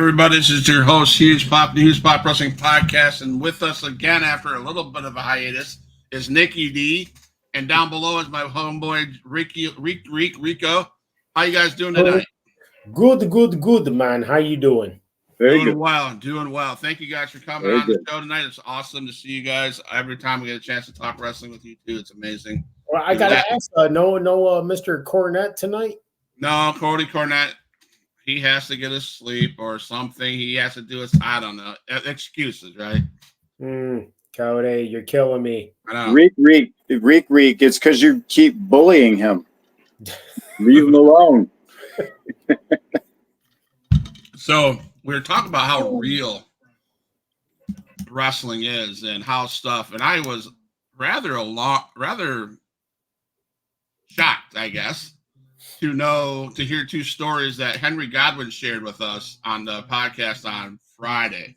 everybody? This is your host, Huge Pop, the Huge Pop Wrestling Podcast. And with us again after a little bit of a hiatus is Nikki D. And down below is my homeboy, Rico. How you guys doing tonight? Good, man. How you doing? Doing well. Thank you guys for coming on the show tonight. It's awesome to see you guys. Every time we get a chance to talk wrestling with you, too, it's amazing. Well, I got to ask, no, Mr. Cornette tonight? No, Cody Cornette. He has to get his sleep or something. He has to do his, I don't know, excuses, right? Cody, you're killing me. I know. Reek. It's because you keep bullying him. Leave him alone. So we were talking about how real wrestling is and how stuff, and I was rather shocked, I guess, to hear two stories that Henry Godwin shared with us on the podcast on Friday.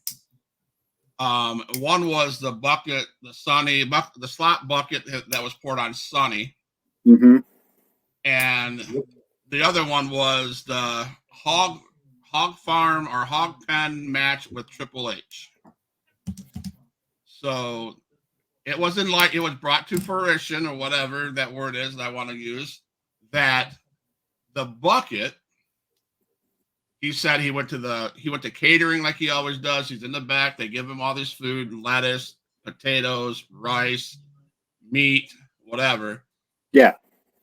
One was the bucket, the slot bucket that was poured on Sonny. Mm-hmm. And the other one was the hog farm or hog pen match with Triple H. So it wasn't like it was brought to fruition or whatever that word is that I want to use, that the bucket, he said he went to catering like he always does. He's in the back. They give him all this food, lettuce, potatoes, rice, meat, whatever. Yeah.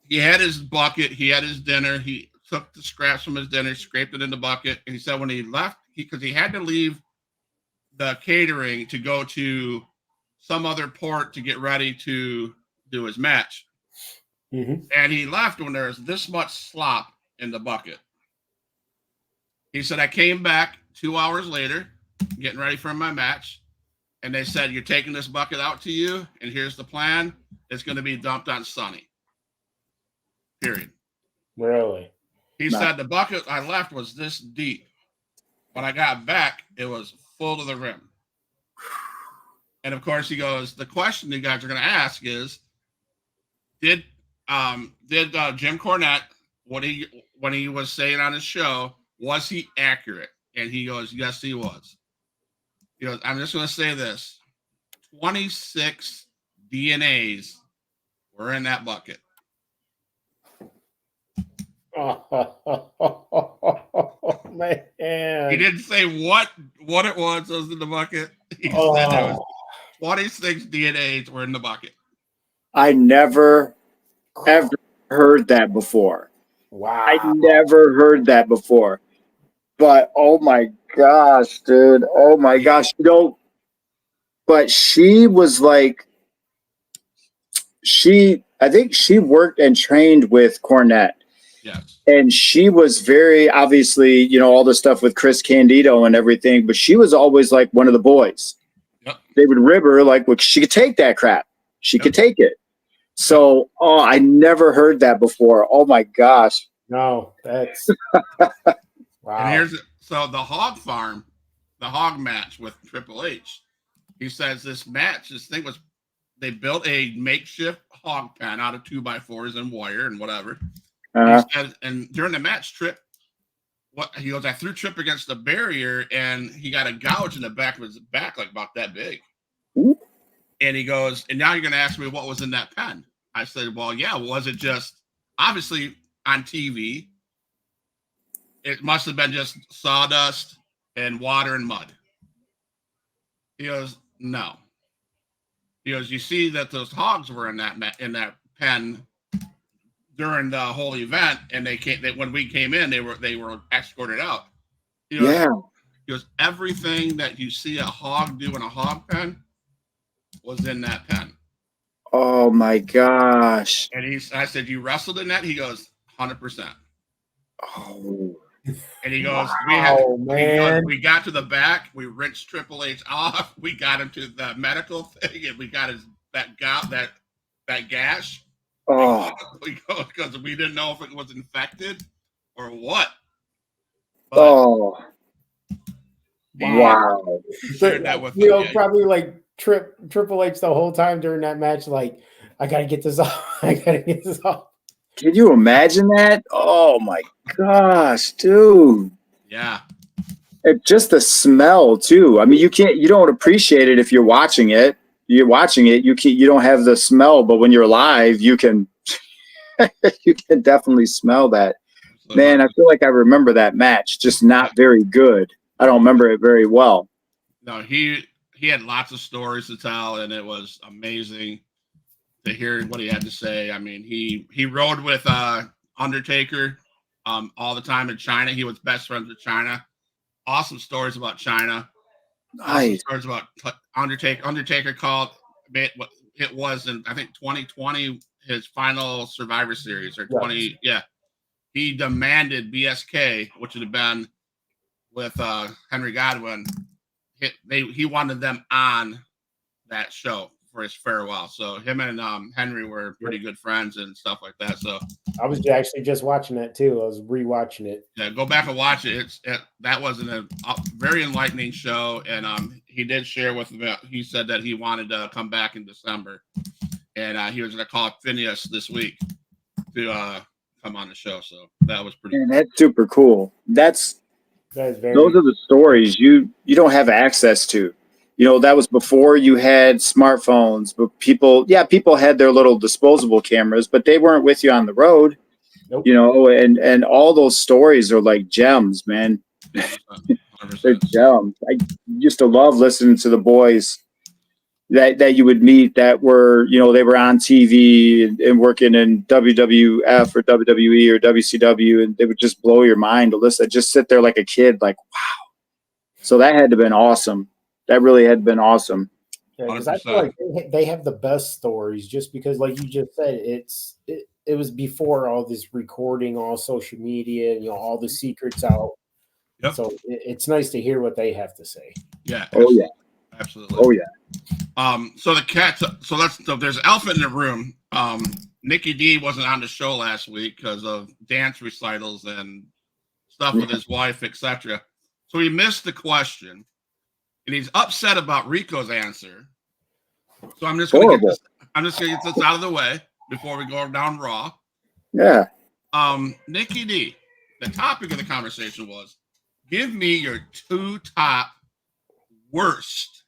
He had his bucket. He had his dinner. He took the scraps from his dinner, scraped it in the bucket. And he said when he left, because he had to leave the catering to go to some other port to get ready to do his match. Mm-hmm. And he left when there was this much slop in the bucket. He said, I came back 2 hours later, getting ready for my match, and they said, you're taking this bucket out to you, and here's the plan. It's going to be dumped on Sonny. Period. Really? He said the bucket I left was this deep. When I got back, it was full to the rim. And, of course, he goes, the question you guys are going to ask is, did Jim Cornette, when he was saying on his show, was he accurate? And he goes, yes, he was. He goes, I'm just going to say this. 26 DNAs were in that bucket. Oh, man. He didn't say what it was in the bucket. He said there was 26 DNAs were in the bucket. I never, ever heard that before. Wow. I never heard that before. But, oh, my gosh, dude. Oh, my gosh. But she was like, I think she worked and trained with Cornette. Yes. And she was very, obviously, all the stuff with Chris Candido and everything, but she was always like one of the boys. Yep. They would rib her like, well, she could take that crap. She could take it. So, I never heard that before. Oh, my gosh. No, that's wow. And so the hog farm, the hog match with Triple H. He says this thing was, they built a makeshift hog pen out of 2x4s and wire and whatever. Uh-huh. He said, and during the match, he goes, I threw Trip against the barrier and he got a gouge in the back of his back, like about that big. Ooh. And he goes, and now you're going to ask me what was in that pen. I said, well, yeah, was it just, obviously on TV, it must have been just sawdust and water and mud. He goes, no. He goes, you see that those hogs were in that pen during the whole event, and when we came in, they were escorted out. He goes, yeah. He goes, everything that you see a hog do in a hog pen was in that pen. Oh my gosh. And I said, you wrestled in that? He goes, 100%. Oh. And he goes, we got to the back, we rinsed Triple H off, we got him to the medical thing, and we got that gash. Oh. Because we didn't know if it was infected or what. But oh. Wow. Shared that with probably like Triple H the whole time during that match, like, I gotta get this off. Can you imagine that? Oh my gosh, dude. Yeah. just the smell too. I mean, you don't appreciate it if you're watching it. You're watching it, you don't have the smell, but when you're live, you can you can definitely smell that. Man, I feel like I remember that match, just not very good. I don't remember it very well. No, he had lots of stories to tell, and it was amazing to hear what he had to say. I mean, he rode with Undertaker all the time in China. He was best friends with China. Awesome stories about China. Awesome stories about Undertaker. Undertaker called what it was in, I think, 2020, his final Survivor Series, or 20. Yeah. He demanded BSK, which would have been with Henry Godwin. He wanted them on that show for his farewell. So him and Henry were pretty good friends and stuff like that. So I was actually just watching that too. I was rewatching it. Yeah, go back and watch it. That was a very enlightening show, and he did share with me. He said that he wanted to come back in December, and he was going to call Phineas this week to come on the show. So that was pretty. Man, that's super cool. Those are the stories you don't have access to. That was before you had smartphones, but people had their little disposable cameras, but they weren't with you on the road. Nope. And all those stories are like gems, man. 100%. They're gems. I used to love listening to the boys that you would meet that were, they were on TV and working in WWF or WWE or WCW, and they would just blow your mind to listen. Just sit there like a kid, like, wow. So that had to have been awesome. That really had been awesome. Because I feel like they have the best stories, just because, like you just said, it was before all this recording, all social media, all the secrets out. Yep. So it's nice to hear what they have to say. Yeah. Oh yeah. Absolutely. Oh yeah. So the cat. So there's an elephant in the room. Nikki D wasn't on the show last week because of dance recitals and stuff with his wife, etc. So he missed the question, and he's upset about Rico's answer. So I'm just going to get this out of the way before we go down Raw. Yeah. Nikki D, the topic of the conversation was, give me your 2 top worst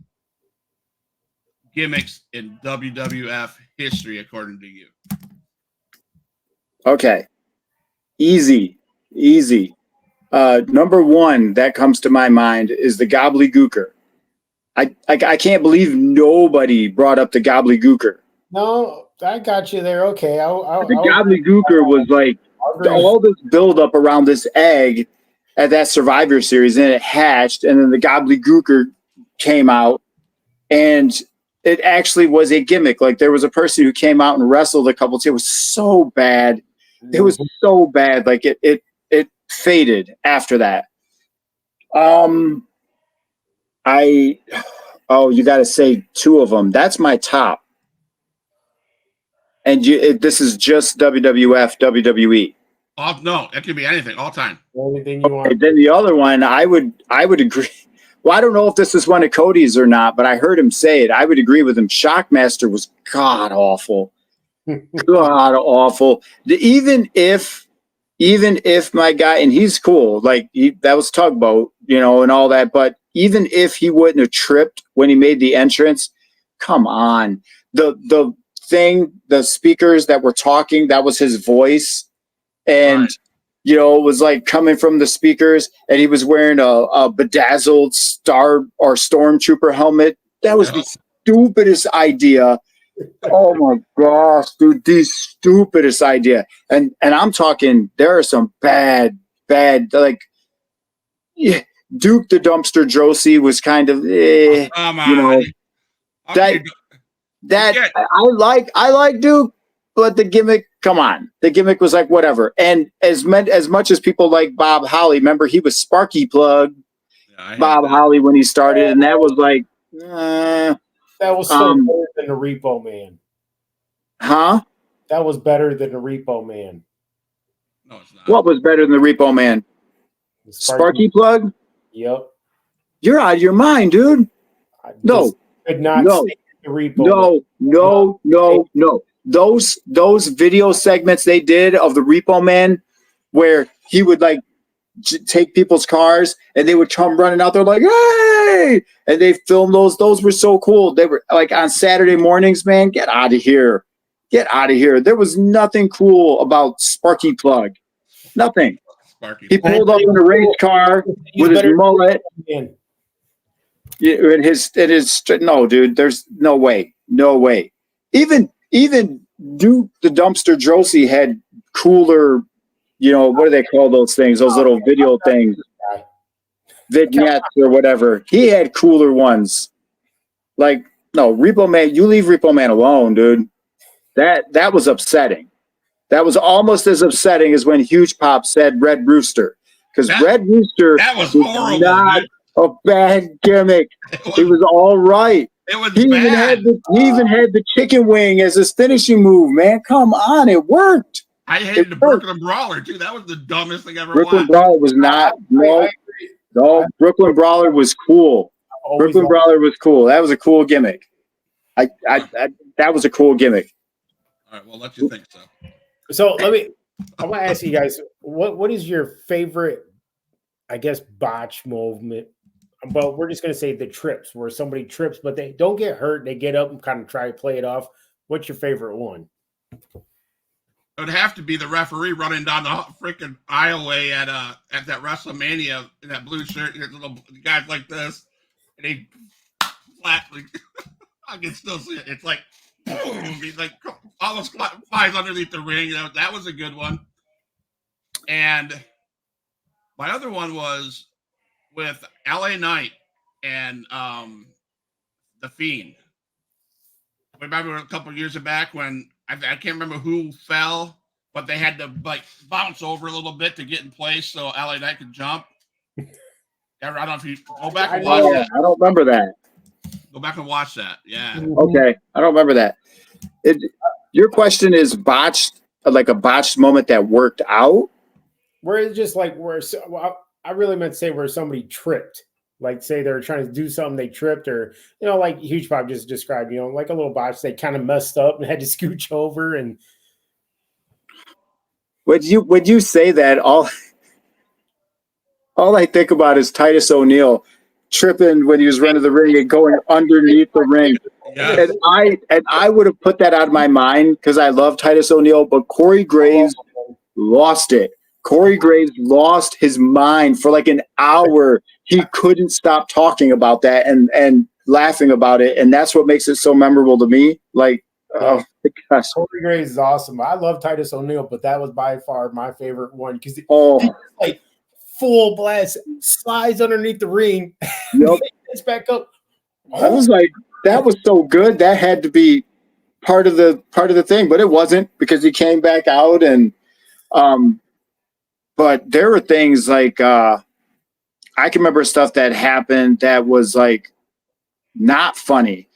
gimmicks in WWF history, according to you. Okay. Easy. Number 1 that comes to my mind is the gobbledygooker. I can't believe nobody brought up the gobbledygooker. No, I got you there. Okay. The gobbledygooker was like all this buildup around this egg at that Survivor Series, and it hatched, and then the gobbledygooker came out, and it actually was a gimmick. Like, there was a person who came out and wrestled a couple times. It was so bad. It was so bad. Like, it faded after that. You got to say 2 of them. That's my top. And this is just WWF, WWE. No, it could be anything, all time. Anything you want. Then the other one, I would agree. Well, I don't know if this is one of Cody's or not, but I heard him say it. I would agree with him. Shockmaster was god awful. God awful. Even if my guy, and he's cool, like that was Tugboat, and all that, but even if he wouldn't have tripped when he made the entrance, come on. The speakers that were talking, that was his voice. And, right. It was like coming from the speakers, and he was wearing a bedazzled star or stormtrooper helmet. That was the stupidest idea. Oh my gosh, dude, the stupidest idea. And I'm talking, there are some bad, like, Duke the Dumpster Josie was kind of, I like Duke, but the gimmick, come on, the gimmick was like whatever. And as much as people like Bob Holly, remember he was Sparky Plug, Bob Holly when he started, and that was like, that was so better than the Repo Man. Huh? That was better than the Repo Man. No, it's not. What was better than the Repo Man? Sparky Plug? Yep. You're out of your mind, dude. No. Could not say the Repo Man. No. Those video segments they did of the Repo Man, where he would like take people's cars, and they would come running out there like, hey, and they filmed those were so cool. They were like on Saturday mornings, man, get out of here. There was nothing cool about Sparky Plug. Nothing. He pulled up in a race car with his mullet. Yeah, no, dude, there's no way. Even Duke the Dumpster Drosy had cooler, what do they call those things? Those little video things, vignettes or whatever. He had cooler ones. Like, no, Repo Man, you leave Repo Man alone, dude. That was upsetting. That was almost as upsetting as when Huge Pop said Red Rooster. Because Red Rooster was horrible, not dude. a bad gimmick. It was all right. It was He even had the chicken wing as his finishing move, man. Come on, it worked. I hated the Brooklyn Brawler, too. That was the dumbest thing I ever Brooklyn watched. Brawler was not. No, Brooklyn Brawler was cool. Brooklyn Brawler was cool. That was a cool gimmick. That was a cool gimmick. All right, well, let you think so. So I want to ask you guys, what is your favorite, I guess, botch movement? But we're just going to say the trips, where somebody trips, but they don't get hurt. They get up and kind of try to play it off. What's your favorite one? It would have to be the referee running down the freaking aisleway at that WrestleMania in that blue shirt. Little guys like this, and he flatly. I can still see it. It's like, boom, he's like almost flies underneath the ring. That was a good one. And my other one was with LA Knight and The Fiend. Remember a couple of years back when I can't remember who fell, but they had to like bounce over a little bit to get in place so LA Knight could jump. I don't know if you go back and watch that. I don't remember that. Go back and watch that. Yeah. Okay, I don't remember that. Your question is botched, like a botched moment that worked out? Where it's just like I really meant to say where somebody tripped. Like, say they're trying to do something, they tripped, or like Huge Pop just described, like a little botch. They kind of messed up and had to scooch over. And would you say that all I think about is Titus O'Neil tripping when he was running the ring and going underneath the ring. Yeah. And I would have put that out of my mind because I love Titus O'Neil, but Corey Graves lost it. Corey Graves lost his mind for like an hour. He couldn't stop talking about that and laughing about it. And that's what makes it so memorable to me. Like, oh my gosh. Corey Graves is awesome. I love Titus O'Neil, but that was by far my favorite one because he like full blast slides underneath the ring. Yep. It's back up. I was like, that was so good. That had to be part of the thing, but it wasn't because he came back out and but there were things like I can remember stuff that happened that was like not funny.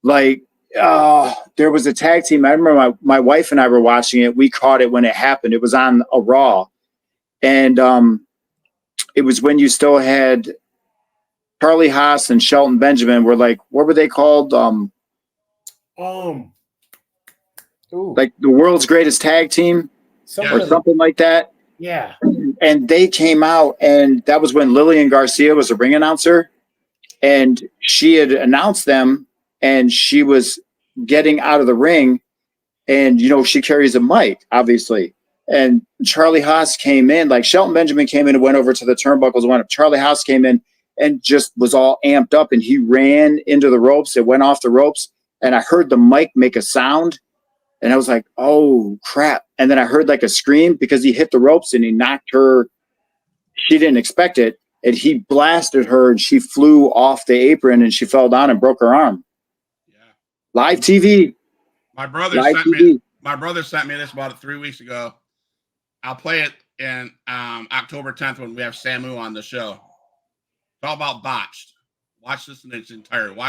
Like there was a tag team. I remember my wife and I were watching it. We caught it when it happened. It was on a Raw. And it was when you still had Charlie Haas and Shelton Benjamin were like, what were they called? Like the world's greatest tag team or something like that. Yeah. And they came out, and that was when Lillian Garcia was a ring announcer, and she had announced them, and she was getting out of the ring, and she carries a mic, obviously. And Charlie Haas came in, like Shelton Benjamin came in and went over to the turnbuckles, went up. Charlie Haas came in and just was all amped up, and he ran into the ropes. It went off the ropes, and I heard the mic make a sound, and I was like, oh, crap. And then I heard like a scream because he hit the ropes and he knocked her. She didn't expect it, and he blasted her, and she flew off the apron, and she fell down and broke her arm. Yeah. Live TV. My brother sent me this about 3 weeks ago. I'll play it in October 10th when we have Samu on the show. It's all about botched. Watch this in its entirety.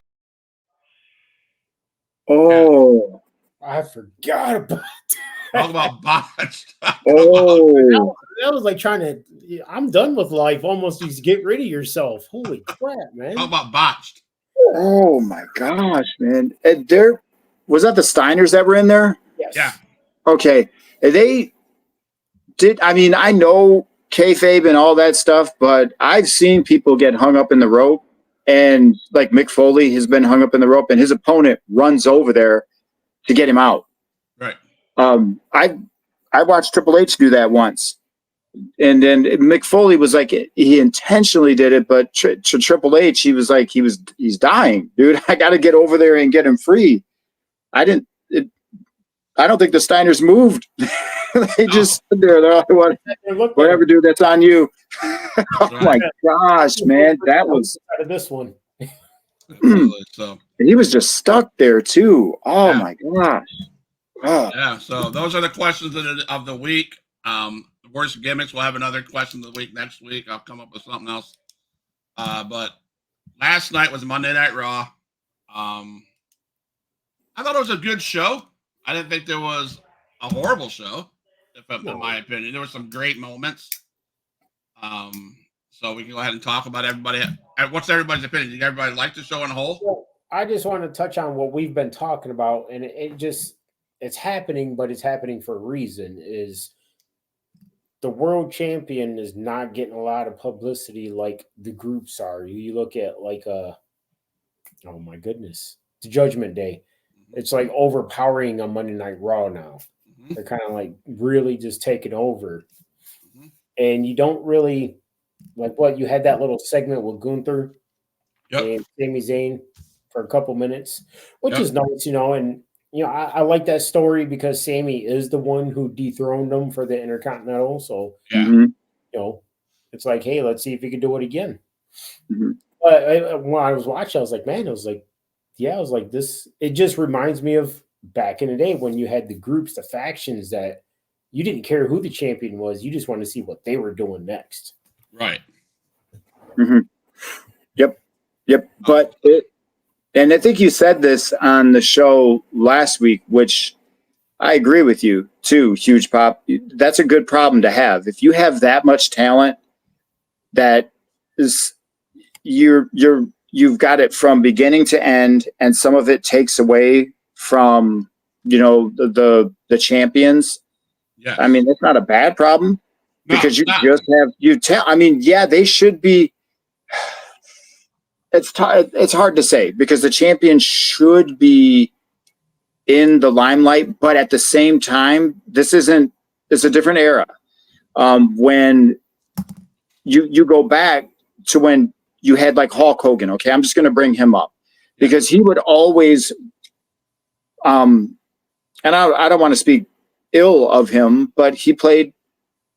Oh, I forgot about that. All about botched. Oh, that was like trying to. I'm done with life. Almost, just get rid of yourself. Holy crap, man! All about botched. Oh my gosh, man! And was that the Steiners that were in there? Yes. Yeah. Okay. They did. I mean, I know kayfabe and all that stuff, but I've seen people get hung up in the rope, and like Mick Foley has been hung up in the rope, and his opponent runs over there to get him out. Right. I watched Triple H do that once, and then Mick Foley was like, he intentionally did it, but to Triple H, he was like, he's dying, dude. I got to get over there and get him free. I don't think the Steiners moved. They just stood there. They're like, whatever, dude, that's on you. Oh my gosh, man, that was out of this one. So he was just stuck there too. Oh my gosh. Oh. Yeah, so those are the questions of the week. Worst gimmicks. We'll have another question of the week next week. I'll come up with something else. But last night was Monday Night Raw. I thought it was a good show. I didn't think there was a horrible show, in my opinion. There were some great moments. So we can go ahead and talk about everybody. What's everybody's opinion? Did everybody like the show in whole? Well, I just want to touch on what we've been talking about, and it's happening, but it's happening for a reason. Is the world champion is not getting a lot of publicity like the groups are. You look at like oh my goodness, the Judgment Day. It's like overpowering on Monday Night Raw now. Mm-hmm. They're kind of like really just taking over. Mm-hmm. And you don't really like you had that little segment with Gunther and Sami Zayn for a couple minutes, which is nice, and I like that story because Sami is the one who dethroned him for the Intercontinental. So, it's like, hey, let's see if he can do it again. Mm-hmm. But when I was watching, I was like, this. It just reminds me of back in the day when you had the groups, the factions that you didn't care who the champion was. You just wanted to see what they were doing next. Right. Mm-hmm. Yep. But and I think you said this on the show last week, which I agree with you too. Huge Pop. That's a good problem to have. If you have that much talent, that is you've got it from beginning to end, and some of it takes away from the champions. Yeah, I mean, that's not a bad problem because they should be. It's hard to say because the champion should be in the limelight, but at the same time, it's a different era. When you go back to when you had like Hulk Hogan, okay, I'm just going to bring him up because he would always, and I don't want to speak ill of him, but he played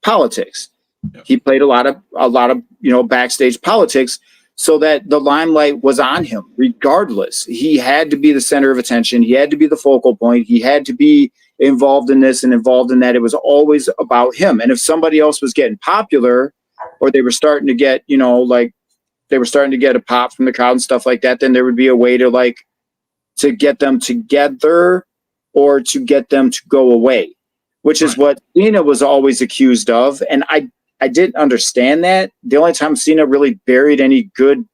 politics. Yep. He played a lot of backstage politics, so that the limelight was on him regardless. He had to be the center of attention. He had to be the focal point. He had to be involved in this and involved in that. It was always about him. And if somebody else was getting popular, or they were starting to get, they were starting to get a pop from the crowd and stuff like that, then there would be a way to get them together or to get them to go away, which is what Cena was always accused of. And I didn't understand that. The only time Cena really buried any good,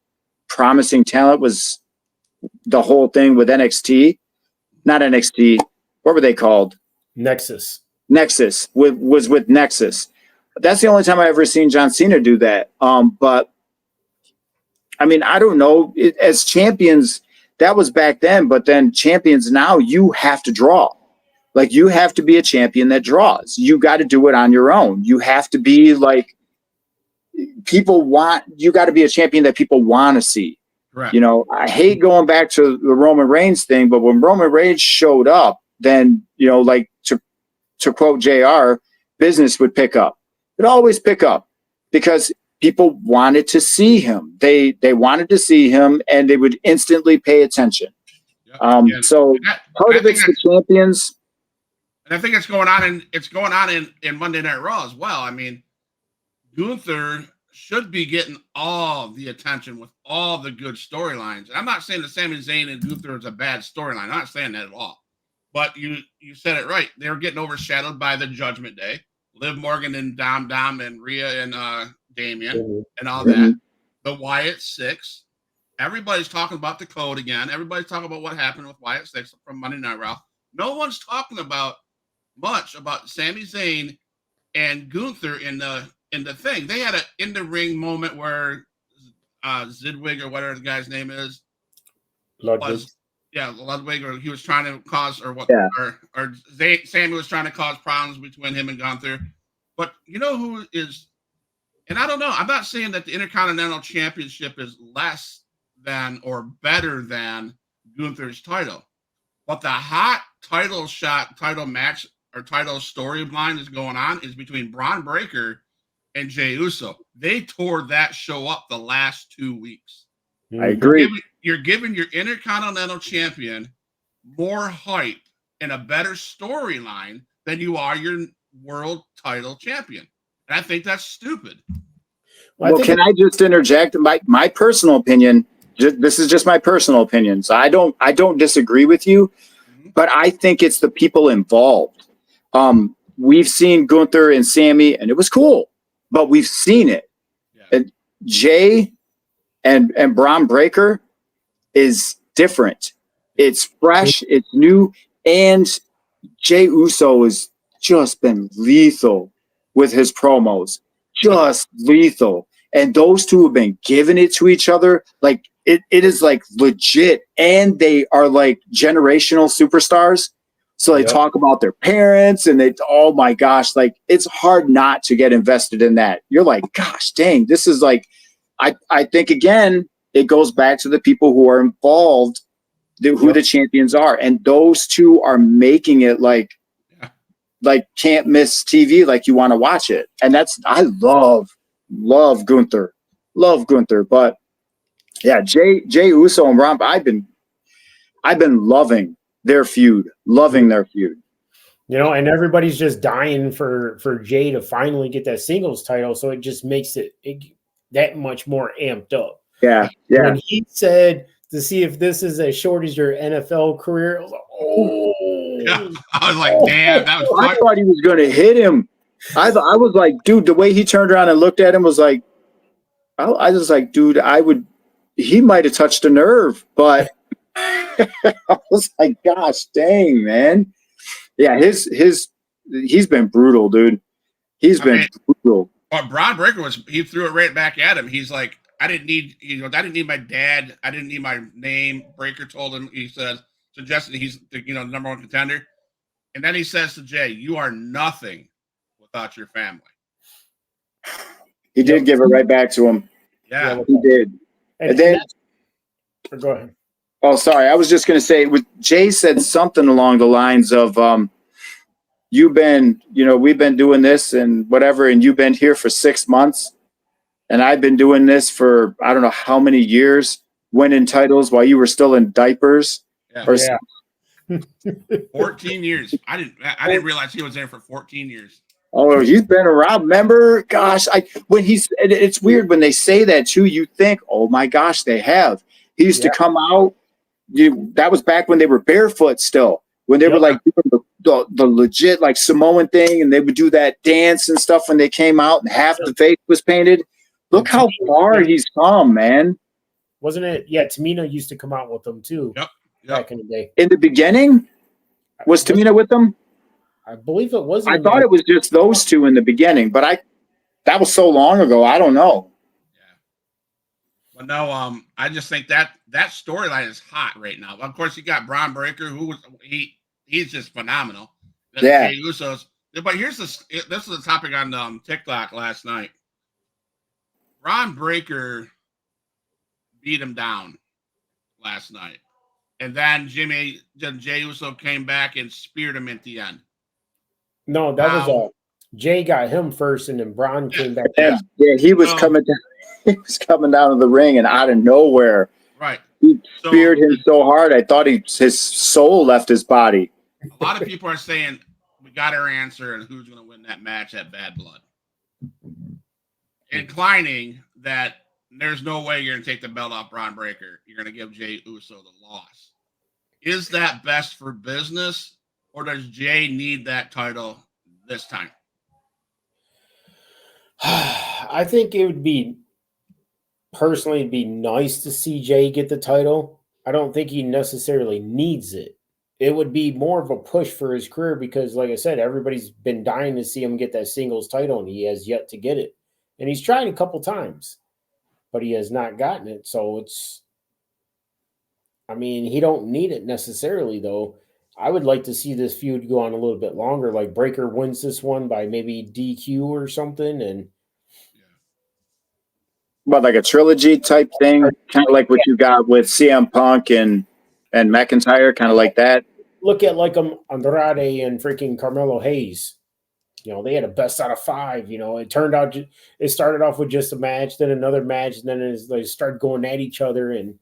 promising talent was the whole thing with NXT. Not NXT. What were they called? Nexus. Was with Nexus. That's the only time I ever seen John Cena do that. But I mean, I don't know. As champions, that was back then. But then champions now, you have to draw. Like, you have to be a champion that draws. You got to do it on your own. You have to be like, you got to be a champion that people want to see. Correct. I hate going back to the Roman Reigns thing, but when Roman Reigns showed up, then, like to quote JR, business would pick up. It always pick up because people wanted to see him. They wanted to see him and they would instantly pay attention. Yep. So part of it's the champions. And I think it's going on in Monday Night Raw as well. I mean, Gunther should be getting all the attention with all the good storylines. I'm not saying that Sami Zayn and Gunther is a bad storyline. I'm not saying that at all. But you said it right. They were getting overshadowed by the Judgment Day. Liv Morgan and Dom and Rhea and Damian and all that. The Wyatt Six. Everybody's talking about the code again. Everybody's talking about what happened with Wyatt Six from Monday Night Raw. No one's talking much about Sami Zayn and Gunther in the in the thing, they had an in the ring moment where Zidwig or whatever the guy's name is Ludwig. Ludwig, or he was trying to cause, or what, Yeah. or Sammy was trying to cause problems between him and Gunther. But you know who is, and I don't know, I'm not saying that the Intercontinental Championship is less than or better than Gunther's title, but the hot title match, or title storyline is going on is between Braun Breaker and Jey Uso. They tore that show up the last 2 weeks. I agree. You're giving your Intercontinental Champion more hype and a better storyline than you are your world title champion. And I think that's stupid. Well, can I just interject? My personal opinion, this is just my personal opinion. So I don't disagree with you, but I think it's the people involved. We've seen Gunther and Sammy, and it was cool, but we've seen it. Yeah. And Jay and Braun Breaker is different. It's fresh, it's new, and Jey Uso has just been lethal with his promos. Just lethal. And those two have been giving it to each other. Like it is like legit. And they are like generational superstars. So they talk about their parents and oh my gosh, like it's hard not to get invested in that. You're like, gosh, dang, this is like, I think again, it goes back to the people who are involved, who the champions are. And those two are making it like can't miss TV, like you want to watch it. And I love Gunther. Love Gunther. But yeah, Jey Uso and Braun, I've been loving their feud. Loving their feud. You know, and everybody's just dying for Jey to finally get that singles title, so it just makes it that much more amped up. Yeah, yeah. When he said to see if this is as short as your NFL career, I was like, oh. Yeah, I was like, damn, that was. I thought he was going to hit him. I was like, dude, the way he turned around and looked at him was like, I was like, dude, he might have touched a nerve, but I was like, gosh, dang, man. Yeah, he's been brutal, dude. He's been brutal. But Braun Breaker he threw it right back at him. He's like, I didn't need my dad. I didn't need my name. Breaker told him, suggested he's the number one contender. And then he says to Jey, you are nothing without your family. He did give it right back to him. Yeah, he did. And then go ahead. Oh, sorry. I was just going to say, Jey said something along the lines of, we've been doing this and whatever, and you've been here for 6 months, and I've been doing this for I don't know how many years, winning titles while you were still in diapers. Yeah. 14 years. I didn't realize he was there for 14 years. Oh, he's been around. Remember, gosh, it's weird when they say that too. You think, oh my gosh, they have. He used to come out. That was back when they were barefoot still. When they were like doing the legit like Samoan thing, and they would do that dance and stuff when they came out, and half the face was painted. Look how far he's come, man. Wasn't it? Yeah, Tamina used to come out with them too. Yep. Back in the day. In the beginning, was Tamina with them? I believe it was. I thought it was just those two in the beginning, but that was so long ago. I don't know. Yeah. Well, no. I just think that storyline is hot right now. Of course, you got Braun Breaker, he's just phenomenal. Yeah. Usos. But this is a topic on TikTok last night. Braun Breaker beat him down last night. And then Jey Uso came back and speared him at the end. No, that was Jey got him first, and then Braun came back. Yeah, he was coming down. He was coming down to the ring, and out of nowhere, right, he speared him so hard. I thought his soul left his body. A lot of people are saying we got our answer, and who's going to win that match at Bad Blood? Inclining that there's no way you're going to take the belt off Braun Breaker. You're going to give Jey Uso the loss. Is that best for business, or does Jey need that title this time? I think it would be nice to see Jey get the title. I don't think he necessarily needs it. It would be more of a push for his career because, like I said, everybody's been dying to see him get that singles title, and he has yet to get it. And he's tried a couple times, but he has not gotten it. So he don't need it necessarily, though. I would like to see this feud go on a little bit longer. Like Breaker wins this one by maybe DQ or something, and But like a trilogy type thing, kind of like what you got with CM Punk and McIntyre, kind of like that. Look at like Andrade and freaking Carmelo Hayes. They had a best out of 5. It turned out it started off with just a match, then another match, and then they started going at each other, and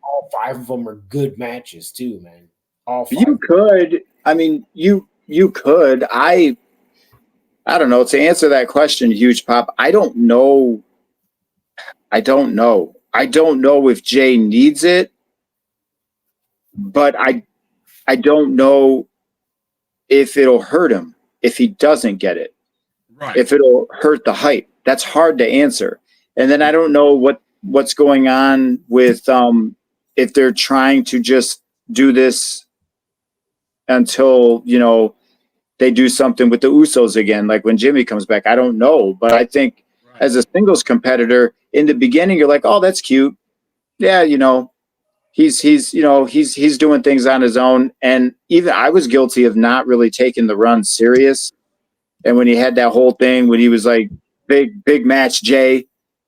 all 5 of them are good matches too, man. All 5. You could, you could. I don't know. To answer that question, Huge Pop, I don't know. I don't know if Jay needs it, but I don't know if it'll hurt him if he doesn't get it. Right. If it'll hurt the hype. That's hard to answer. And then I don't know what's going on with if they're trying to just do this until, they do something with the Usos again, like when Jimmy comes back. I don't know, but I think as a singles competitor in the beginning, you're like, oh, that's cute. Yeah. He's doing things on his own. And even I was guilty of not really taking the run serious. And when he had that whole thing, when he was like big match Jay,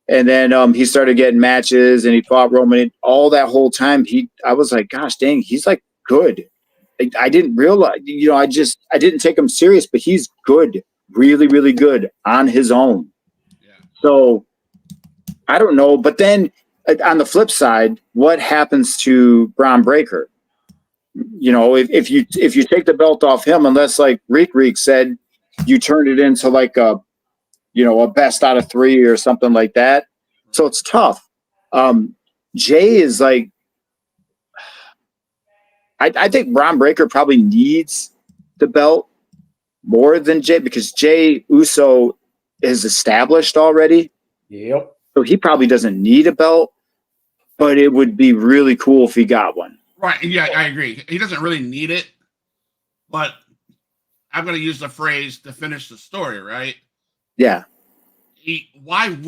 and then he started getting matches and he fought Roman all that whole time. I was like, gosh dang, he's like good. I didn't realize, I didn't take him serious, but he's good, really, really good on his own. Yeah. So I don't know. But then on the flip side, what happens to Braun Breaker? If you take the belt off him, unless like Reek said, you turn it into like a best out of 3 or something like that. So it's tough. Jay is like, I think Braun Breaker probably needs the belt more than Jay because Jay Uso is established already. Yep. So he probably doesn't need a belt, but it would be really cool if he got one. Right. Yeah, I agree. He doesn't really need it, but I'm going to use the phrase to finish the story, right? Yeah. When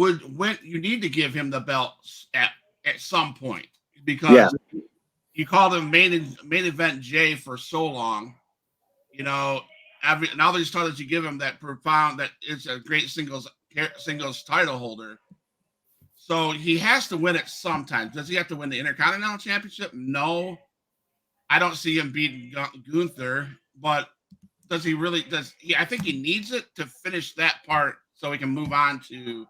you need to give him the belts at some point because you called him main event Jay for so long, now that you started to give him that profound, that it's a great singles title holder. So he has to win it sometimes. Does he have to win the Intercontinental Championship? No, I don't see him beating Gunther, but does he really? I think he needs it to finish that part so we can move on to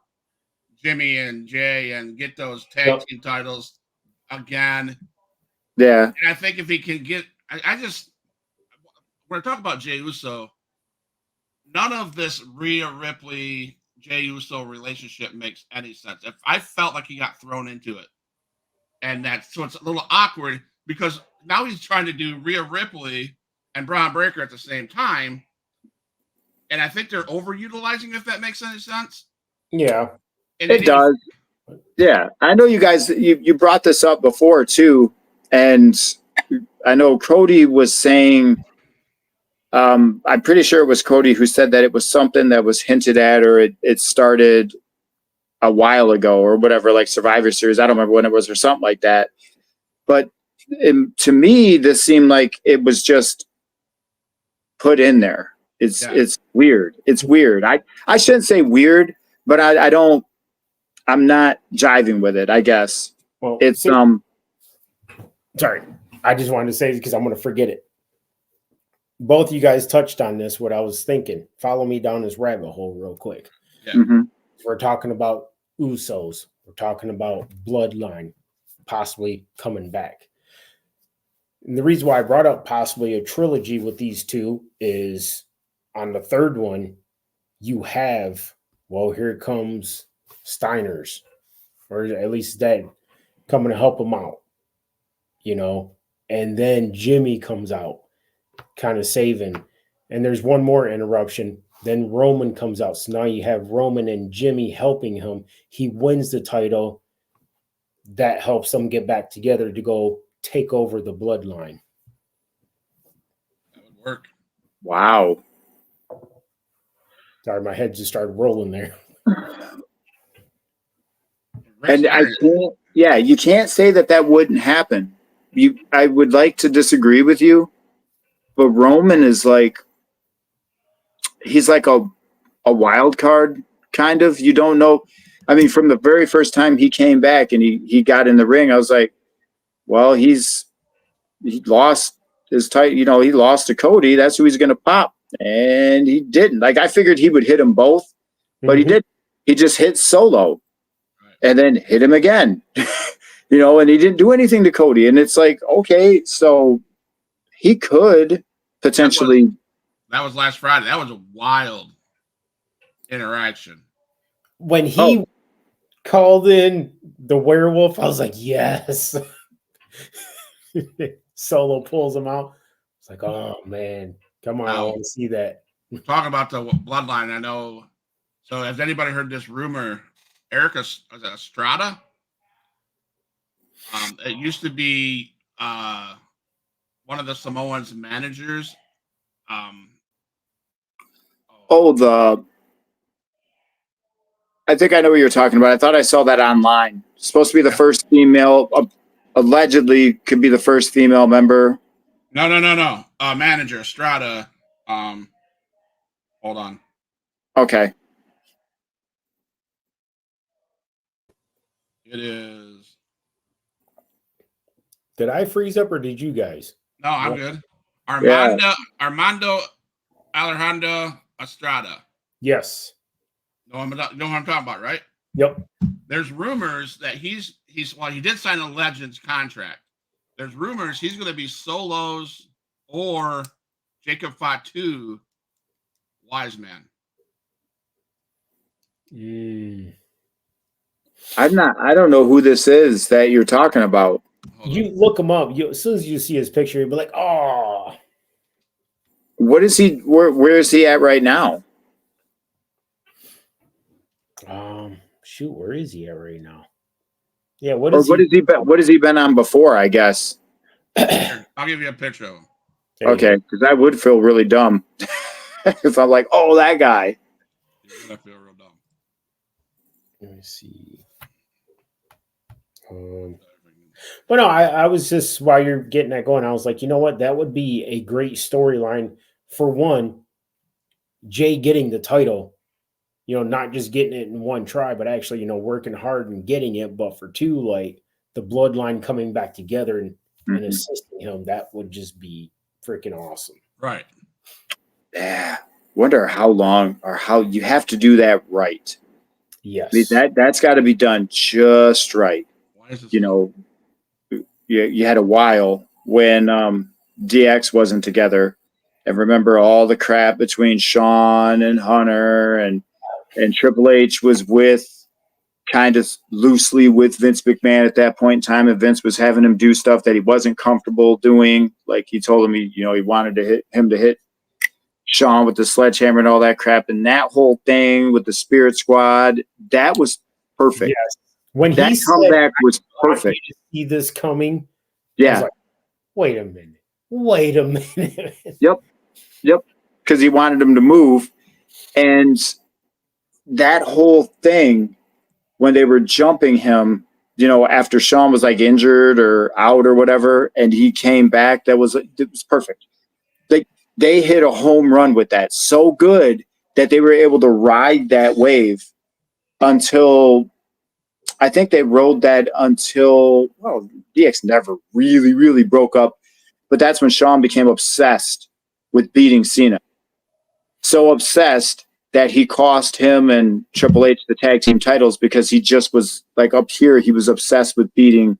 Jimmy and Jay and get those tag team titles again. Yeah. And I think if he can get, when I talk about Jey Uso, none of this Rhea Ripley, Jey Uso relationship makes any sense. If I felt like he got thrown into it, so it's a little awkward because now he's trying to do Rhea Ripley and Braun Breaker at the same time, and I think they're overutilizing. If that makes any sense. Yeah, it does. Yeah, I know you guys. You brought this up before too, and I know Cody was saying. I'm pretty sure it was Cody who said that it was something that was hinted at, or it started a while ago, or whatever, like Survivor Series. I don't remember when it was, or something like that. But to me, this seemed like it was just put in there. It's weird. It's weird. I shouldn't say weird, but I don't. I'm not jiving with it, I guess. Well, it's sorry. I just wanted to say because I'm going to forget it. Both of you guys touched on this, what I was thinking. Follow me down this rabbit hole real quick. Yeah. Mm-hmm. We're talking about Usos. We're talking about Bloodline possibly coming back. And the reason why I brought up possibly a trilogy with these two is on the third one, you have, here comes Steiner's, or at least that coming to help him out, and then Jimmy comes out, kind of saving. And there's one more interruption. Then Roman comes out. So now you have Roman and Jimmy helping him. He wins the title. That helps them get back together to go take over the Bloodline. That would work. Wow. Sorry, my head just started rolling there. And I can't, yeah, you can't say that wouldn't happen. I would like to disagree with you, but Roman is like, he's like a wild card, kind of. You don't know. I mean, from the very first time he came back and he got in the ring, I was like, well, he lost his title. You know, he lost to Cody. That's who he's going to pop. And he didn't. Like, I figured he would hit them both, but he didn't. He just hit Solo and then hit him again. You know, and he didn't do anything to Cody. And it's like, okay, so he could potentially. That was last Friday. That was a wild interaction. When he called in the werewolf, I was like, yes. Solo pulls him out. It's like, oh man, come on, I want to see that. We're talking about the bloodline. I know. So has anybody heard this rumor? Erica Estrada. It used to be one of the Samoans' managers. I think I know what you're talking about. I thought I saw that online. It's supposed to be the first female, allegedly could be the first female member. No. Manager Estrada. Hold on. Okay. It is. Did I freeze up or did you guys? No, I'm good. Armando Alejandro Estrada. Yes. Know what I'm talking about, right? Yep. There's rumors that he did sign a Legends contract. There's rumors he's going to be Solo's or Jacob Fatu wise man. I don't know who this is that you're talking about. You look him up. As soon as you see his picture, you'll be like, oh. What is he? Where is he at right now? Shoot, where is he at right now? Yeah, what has he been on before? I guess. I'll give you a picture of him. Okay, because I would feel really dumb if I'm like, oh, that guy. You're gonna feel real dumb. Let me see. But no, I was just, while you're getting that going, I was like, you know what? That would be a great storyline. For one, Jay getting the title, you know, not just getting it in one try, but actually, you know, working hard and getting it. But for two, like the bloodline coming back together and assisting him, that would just be freaking awesome. Right. Yeah. Wonder how long or how you have to do that right. Yes. I mean, that's got to be done just right. You know, you had a while when DX wasn't together, and remember all the crap between Shawn and Hunter, and Triple H was with kind of loosely with Vince McMahon at that point in time, and Vince was having him do stuff that he wasn't comfortable doing. Like he told him he wanted to hit Shawn with the sledgehammer and all that crap, and that whole thing with the Spirit Squad, that was perfect. Yes. When that comeback was perfect. See this coming? Yeah. I was like, wait a minute. Yep. Because he wanted him to move, and that whole thing when they were jumping him, you know, after Shawn was like injured or out or whatever, and he came back, it was perfect. They hit a home run with that, so good that they were able to ride that wave until. I think they rode that until, well, DX never really, really broke up. But that's when Shawn became obsessed with beating Cena. So obsessed that he cost him and Triple H the tag team titles because he just was like up here. He was obsessed with beating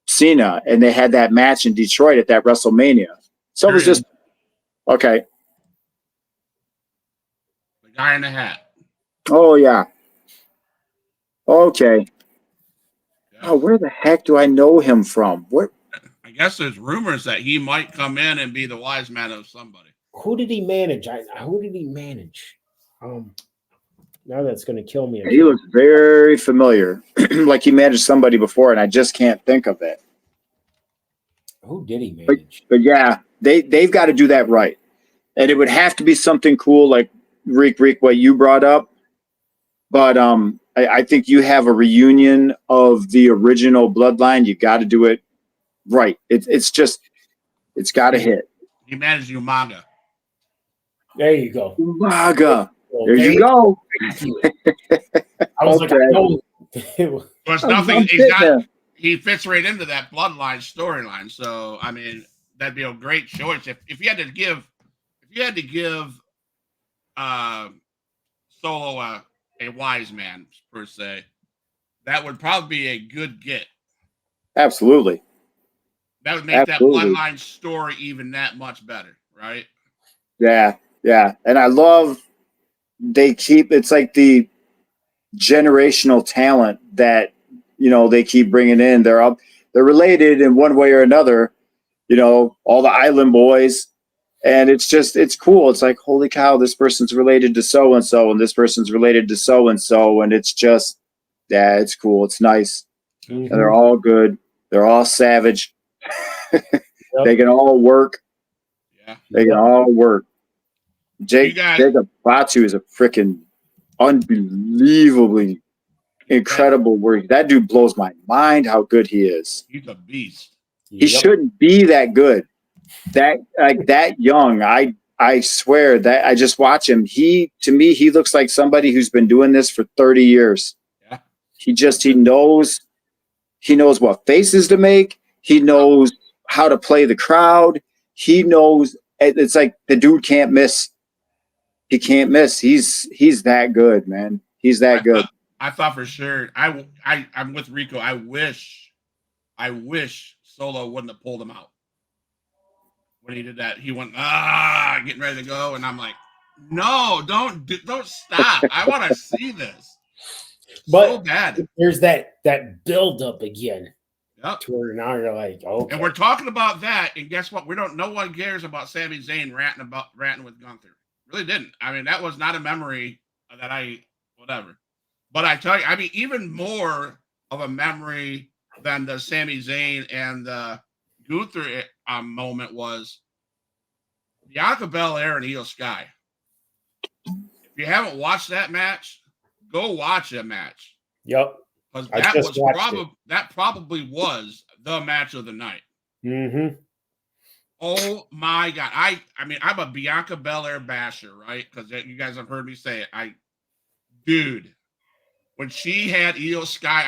Cena. And they had that match in Detroit at that WrestleMania. So it was just, okay. The guy in the hat. Oh, yeah. Okay. Oh, where the heck do I know him from? What? I guess there's rumors that he might come in and be the wise man of somebody. Who did he manage? Who did he manage? Now that's going to kill me. He looks very familiar, like he managed somebody before, and I just can't think of it. Who did he manage? But yeah, they've got to do that right, and it would have to be something cool, like Reek, what you brought up. But I think you have a reunion of the original bloodline. You got to do it right. It's got to hit. He managed Umaga. There you go. Umaga. There you go. I was like, I know. There's nothing. He fits right into that bloodline storyline. So I mean, that'd be a great choice if you had to give Solo a wise man per se. That would probably be a good get. Absolutely. That would make that bloodline story even that much better, right? Yeah, yeah. And I love it's like the generational talent that, they keep bringing in. They're related in one way or another, all the island boys. And it's cool. It's like, holy cow, this person's related to so-and-so and this person's related to so-and-so. And it's just, yeah, it's cool. It's nice. Mm-hmm. And they're all good. They're all savage. Yep. They can all work. Yeah. They can all work. Jacob Fatu is a freaking unbelievably incredible work. That dude blows my mind how good he is. He's a beast. He shouldn't be that good. That young. I swear that I just watch him. To me, he looks like somebody who's been doing this for 30 years. Yeah. He knows what faces to make. He knows how to play the crowd. He knows it's like the dude can't miss. He can't miss. He's that good, man. He's that good. I thought for sure. I'm with Rico. I wish Solo wouldn't have pulled him out when he did that. He went getting ready to go, and I'm like, no, don't stop. I want to see this. But so bad. There's that build up again. Yep. To where now you're like, okay. And we're talking about that, and guess what? No one cares about Sami Zayn ranting with Gunther. Really didn't. I mean, that was not a memory that whatever. But I tell you, I mean, even more of a memory than the Sami Zayn and the Gunther moment was Bianca Belair and Io Sky. If you haven't watched that match, go watch that match. Yep. Because that probably was the match of the night. Mm-hmm. Oh my God. I mean, I'm a Bianca Belair basher, right? Because you guys have heard me say it. Dude, when she had Io Sky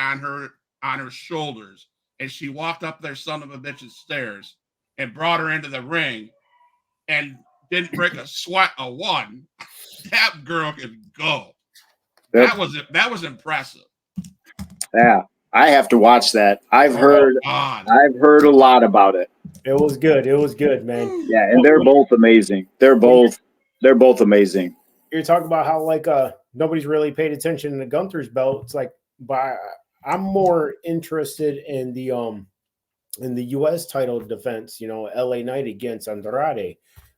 on her shoulders and she walked up their son of a bitch's stairs and brought her into the ring and didn't break a sweat of one, that girl can go. That was impressive. Yeah, I have to watch that. I've heard a lot about it. It was good. It was good, man. Yeah, and they're both amazing. They're both amazing. You're talking about how like nobody's really paid attention to Gunther's belt. It's like, I'm more interested in the U.S. title defense. LA Knight against Andrade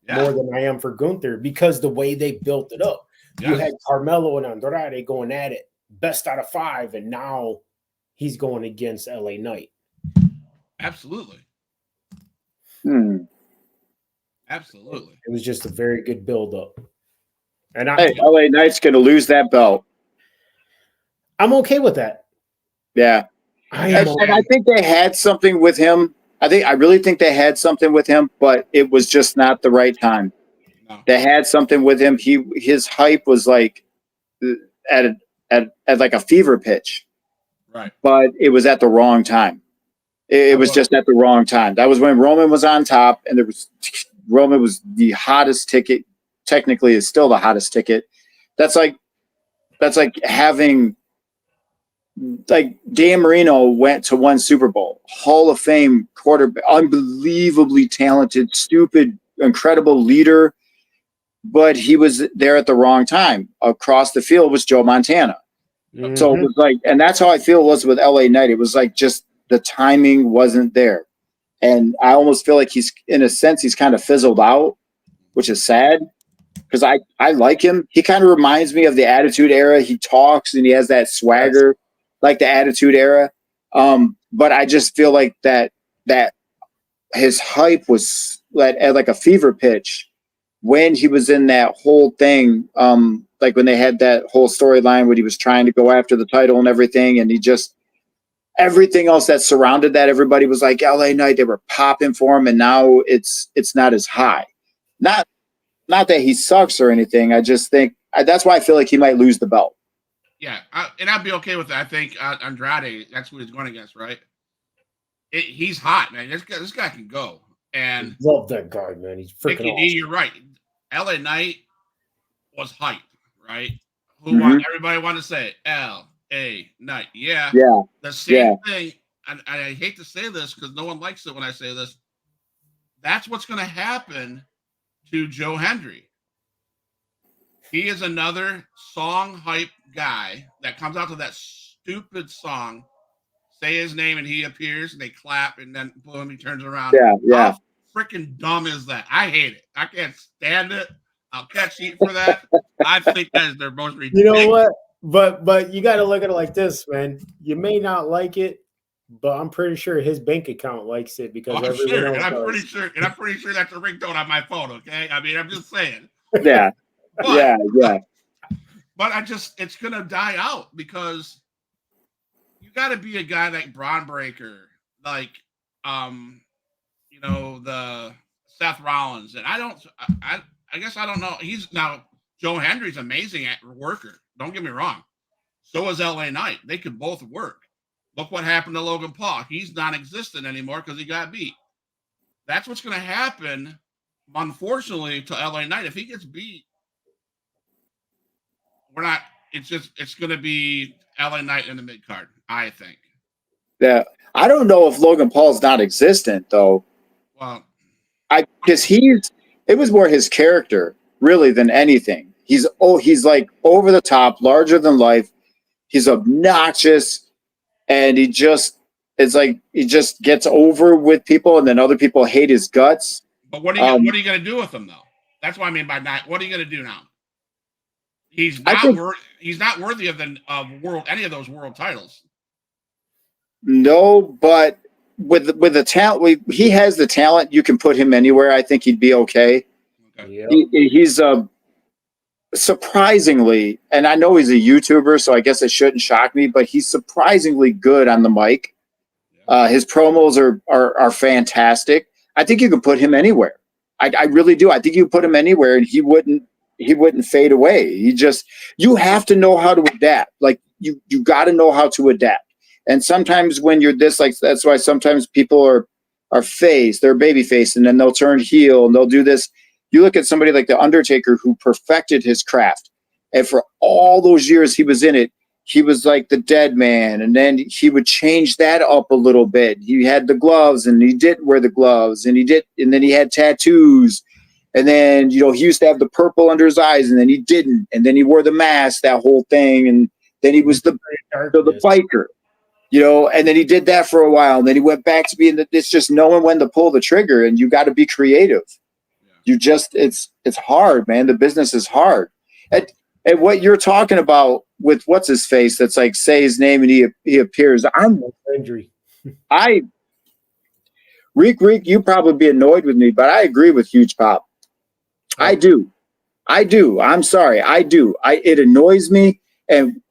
more than I am for Gunther because the way they built it up. Yes. You had Carmelo and Andrade going at it, best out of 5, and now he's going against LA Knight. Absolutely. Absolutely. It was just a very good build-up. And LA Knight's going to lose that belt. I'm okay with that. Yeah. And I think they had something with him. I really think they had something with him, but it was just not the right time. No. They had something with him. His hype was like at like a fever pitch. Right. But it was at the wrong time. It was just at the wrong time. That was when Roman was on top, and Roman was the hottest ticket. Technically, is still the hottest ticket. That's like having Dan Marino went to one Super Bowl, Hall of Fame quarterback, unbelievably talented, stupid, incredible leader, but he was there at the wrong time. Across the field was Joe Montana. Mm-hmm. So it was like, and that's how I feel it was with LA Knight. It was like just the timing wasn't there. And I almost feel like he's kind of fizzled out, which is sad because I like him. He kind of reminds me of the Attitude Era. He talks and he has that swagger like the Attitude Era. But I just feel like that his hype was at like a fever pitch. when he was in that whole thing, like when they had that whole storyline when he was trying to go after the title and everything, and he just everything else that surrounded that, everybody was like LA Knight, they were popping for him, and now it's not as high. Not that he sucks or anything. I just think that's why I feel like he might lose the belt. Yeah, and I'd be okay with that. I think Andrade, that's who he's going against, right? He's hot, man. This guy can go. And I love that guy, man. He's freaking awesome. You're right. LA Knight was hyped, right? Everybody wanted to say LA Knight. Yeah. The same thing. And I hate to say this because no one likes it when I say this. That's what's going to happen to Joe Hendry. He is another song hype guy that comes out to that stupid song, say his name, and he appears, and they clap, and then boom, he turns around. Yeah. How freaking dumb is that? I hate it. I can't stand it. I'll catch heat for that. I think that is their most ridiculous. You know what? But you got to look at it like this, man. You may not like it, but I'm pretty sure his bank account likes it because everyone else does. I'm pretty sure that's a ringtone on my phone. Okay, I mean, I'm just saying. Yeah. But, But it's gonna die out because you got to be a guy like Braun Breaker, like the Seth Rollins, and I guess I don't know. Joe Hendry's amazing at worker. Don't get me wrong. So is LA Knight. They could both work. Look what happened to Logan Paul. He's non-existent anymore because he got beat. That's what's going to happen, unfortunately, to LA Knight. If he gets beat, it's going to be LA Knight in the mid card, I think. Yeah. I don't know if Logan Paul's not existent though. Well, because it was more his character really than anything. He's like over the top, larger than life. He's obnoxious, and he just gets over with people, and then other people hate his guts. But what are you going to do with him though? That's what I mean by not. What are you going to do now? He's not worthy of any of those world titles. No, but with the talent, he has the talent. You can put him anywhere. I think he'd be okay. Yeah. He's surprisingly, and I know he's a YouTuber, so I guess it shouldn't shock me, but he's surprisingly good on the mic. His promos are fantastic. I think you can put him anywhere. I really do. I think you put him anywhere, and he wouldn't fade away. You have to know how to adapt. Like you got to know how to adapt. And sometimes when you're this, like, that's why sometimes people are they're baby face, and then they'll turn heel and they'll do this. You look at somebody like The Undertaker who perfected his craft. And for all those years he was in it, he was like the dead man. And then he would change that up a little bit. He had the gloves and he didn't wear the gloves, and then he had tattoos. And then, he used to have the purple under his eyes, and then he didn't. And then he wore the mask, that whole thing. And then he was the biker. And then he did that for a while, and then he went back to being it's just knowing when to pull the trigger, and you got to be creative. You it's hard, man. The business is hard. And what you're talking about with what's his face, that's like say his name and he appears. Reek, you probably be annoyed with me, but I agree with Huge Pop. I do. I'm sorry. I do. It annoys me, and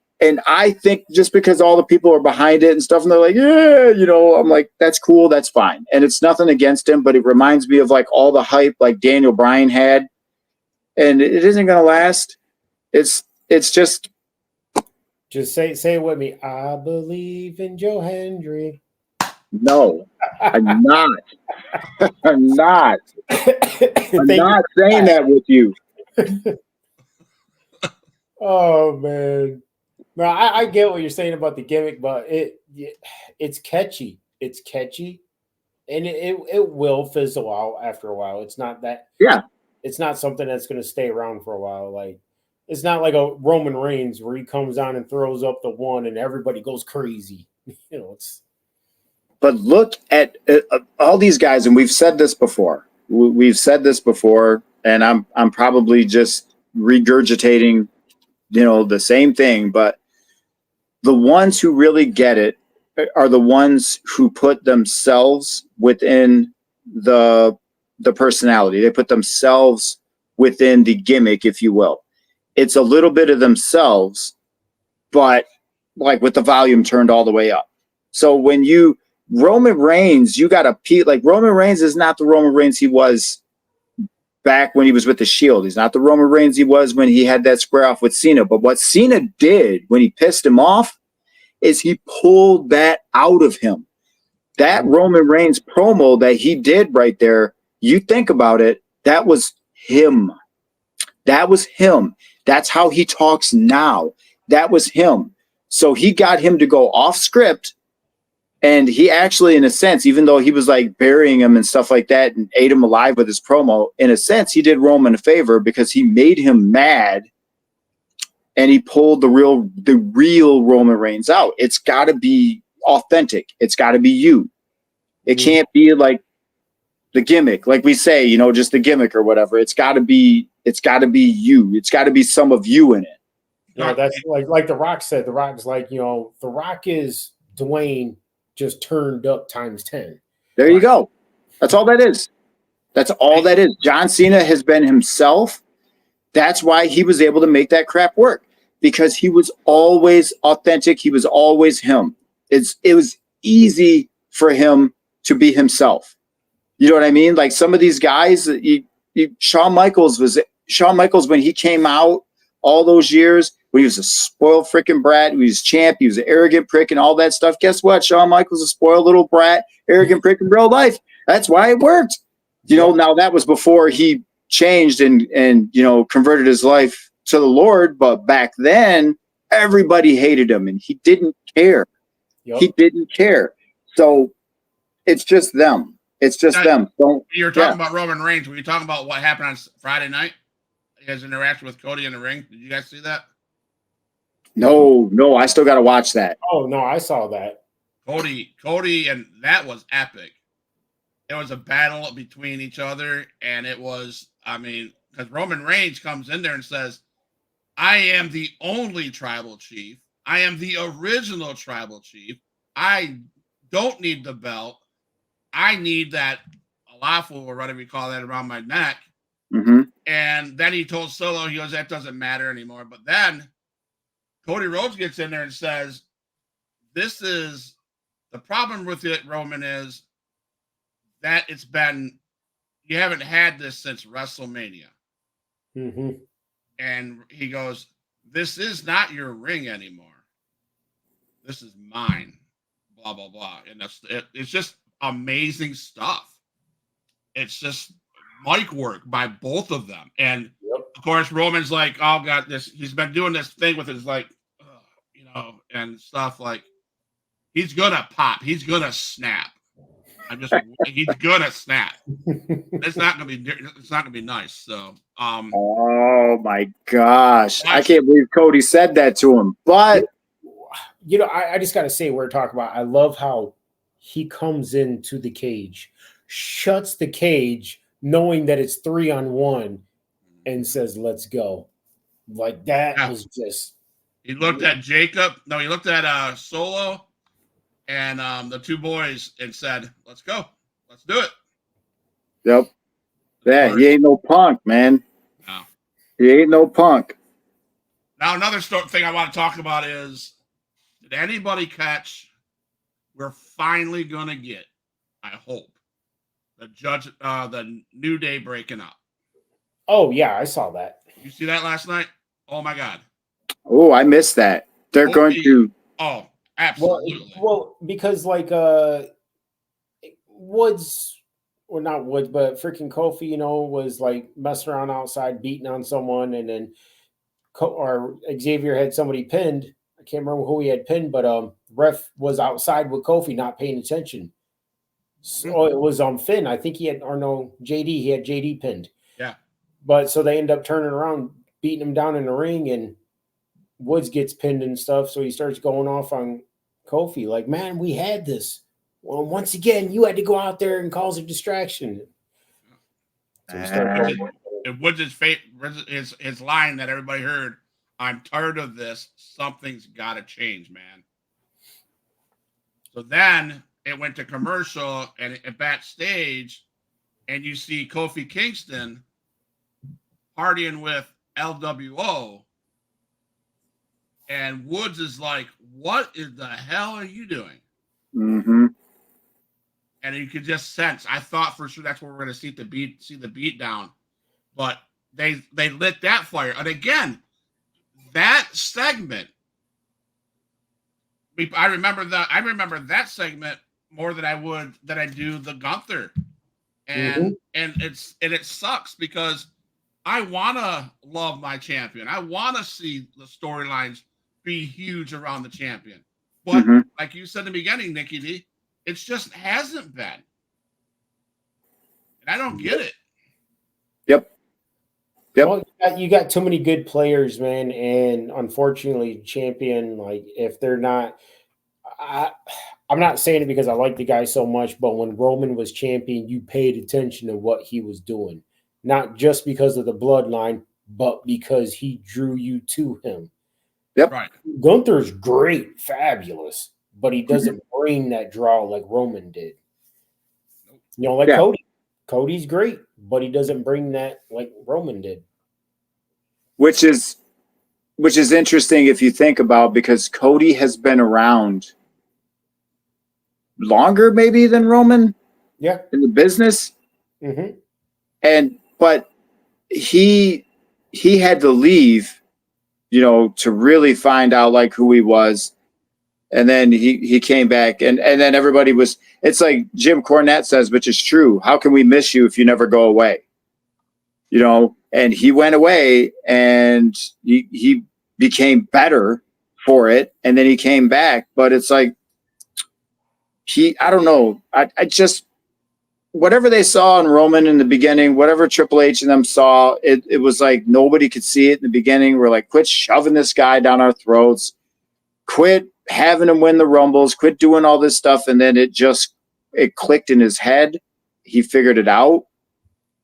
I think just because all the people are behind it and stuff, and they're like, yeah, I'm like, that's cool, that's fine. And it's nothing against him, but it reminds me of like all the hype like Daniel Bryan had, and it isn't going to last. It's just say it with me. I believe in Joe Hendry. No, I'm not. I'm not. I'm not saying that with you. Oh man. No, I get what you're saying about the gimmick, but it's catchy. It's catchy, and it will fizzle out after a while. It's not that. Yeah. It's not something that's going to stay around for a while. Like it's not like a Roman Reigns where he comes on and throws up the one and everybody goes crazy. It's. But look at all these guys, and we've said this before. And I'm probably just regurgitating, the same thing, but. The ones who really get it are the ones who put themselves within the personality. They put themselves within the gimmick, if you will. It's a little bit of themselves, but like with the volume turned all the way up. So when Roman Reigns, you got to like Roman Reigns is not the Roman Reigns he was back when he was with the Shield. He's not the Roman Reigns he was when he had that square off with Cena. But what Cena did when he pissed him off is he pulled that out of him. That Roman Reigns promo that he did right there, you think about it, that was him. That was him. That's how he talks now. That was him. So he got him to go off script. And he actually, in a sense, even though he was like burying him and stuff like that and ate him alive with his promo, in a sense, he did Roman a favor because he made him mad and he pulled the real Roman Reigns out. It's got to be authentic. It's got to be you. It can't be like the gimmick, like we say, you know, just the gimmick or whatever. It's got to be you. It's got to be some of you in it. You know, that's like The Rock said. The Rock's like, you know, The Rock is Dwayne just turned up times 10. There you go. That's all that is. That's all that is. John Cena has been himself. That's why he was able to make that crap work, because he was always authentic. He was always him. It was easy for him to be himself. You know what I mean? Like some of these guys, Shawn Michaels when he came out all those years, when he was a spoiled freaking brat, he was champ, he was an arrogant prick and all that stuff. Guess what? Shawn Michaels a spoiled little brat, arrogant prick in real life. That's why it worked. You know, now that was before he changed and you know, converted his life to the Lord. But back then, everybody hated him and he didn't care. Yep. He didn't care. So it's just them. It's just them. You're talking about Roman Reigns. Were you talking about what happened on Friday night? His interaction with Cody in the ring. Did you guys see that? No, I still got to watch that. Oh, no, I saw that. Cody, and that was epic. It was a battle between each other, and it was, I mean, because Roman Reigns comes in there and says, I am the only tribal chief. I am the original tribal chief. I don't need the belt. I need that alafu or whatever you call that around my neck. Mm-hmm. And then he told Solo, he goes, that doesn't matter anymore. But then Cody Rhodes gets in there and says, this is the problem with it, Roman, is that you haven't had this since WrestleMania. Mm-hmm. And he goes, this is not your ring anymore. This is mine. Blah, blah, blah. And it's just amazing stuff. It's just mic work by both of them. And of course, Roman's like, oh, God, he's been doing this thing with his, like, you know, and stuff like, he's going to pop. He's going to snap. He's going to snap. It's not going to be nice. So, oh my gosh. I can't believe Cody said that to him. But, you know, I just got to say, we're talking about, I love how he comes into the cage, shuts the cage, knowing that it's 3-on-1, and says, let's go. Like that was just. He looked at Jacob. No, he looked at Solo and the two boys and said, let's go. Let's do it. Yep. Yeah, he ain't no punk, man. No. He ain't no punk. Now, another thing I want to talk about is, did anybody catch, we're finally going to get, I hope, the New Day breaking up. Oh, yeah, I saw that. You see that last night? Oh, my God. Oh, I missed that. They're going to. Oh, absolutely. Well, because like Woods, or not Woods, but freaking Kofi, you know, was like messing around outside, beating on someone, and then or Xavier had somebody pinned. I can't remember who he had pinned, but ref was outside with Kofi, not paying attention. So it was Finn. I think he had, or no, JD. He had JD pinned. Yeah. But so they end up turning around, beating him down in the ring, and Woods gets pinned and stuff. So he starts going off on Kofi, like, man, we had this. Well, once again, you had to go out there and cause a distraction. So Woods' his line that everybody heard, I'm tired of this. Something's got to change, man. So then it went to commercial and backstage, and you see Kofi Kingston partying with LWO, and Woods is like, "What in the hell are you doing?" Mm-hmm. And you could just sense. I thought for sure that's where we're going to see the beat down, but they lit that fire. And again, that segment, I remember that segment more than I do the Gunther, and it sucks because I want to love my champion. I want to see the storylines be huge around the champion, but like you said in the beginning, Nikki D, it just hasn't been, and I don't get it. Yep. Well, you got too many good players, man, and unfortunately, champion, like if they're not, I'm not saying it because I like the guy so much, but when Roman was champion, you paid attention to what he was doing, not just because of the bloodline, but because he drew you to him. Yep. Right. Gunther's great, fabulous, but he doesn't bring that draw like Roman did. You know, like Cody. Cody's great, but he doesn't bring that like Roman did. Which is interesting if you think about, because Cody has been around longer maybe than Roman. Yeah. In the business. But he had to leave, you know, to really find out like who he was. And then he came back, and then everybody was, it's like Jim Cornette says, which is true. How can we miss you if you never go away? You know, and he went away and he became better for it. And then he came back, but it's like, I don't know. I just, whatever they saw in Roman in the beginning, whatever Triple H and them saw, it was like nobody could see it in the beginning. We're like, quit shoving this guy down our throats. Quit having him win the Rumbles. Quit doing all this stuff. And then it clicked in his head. He figured it out.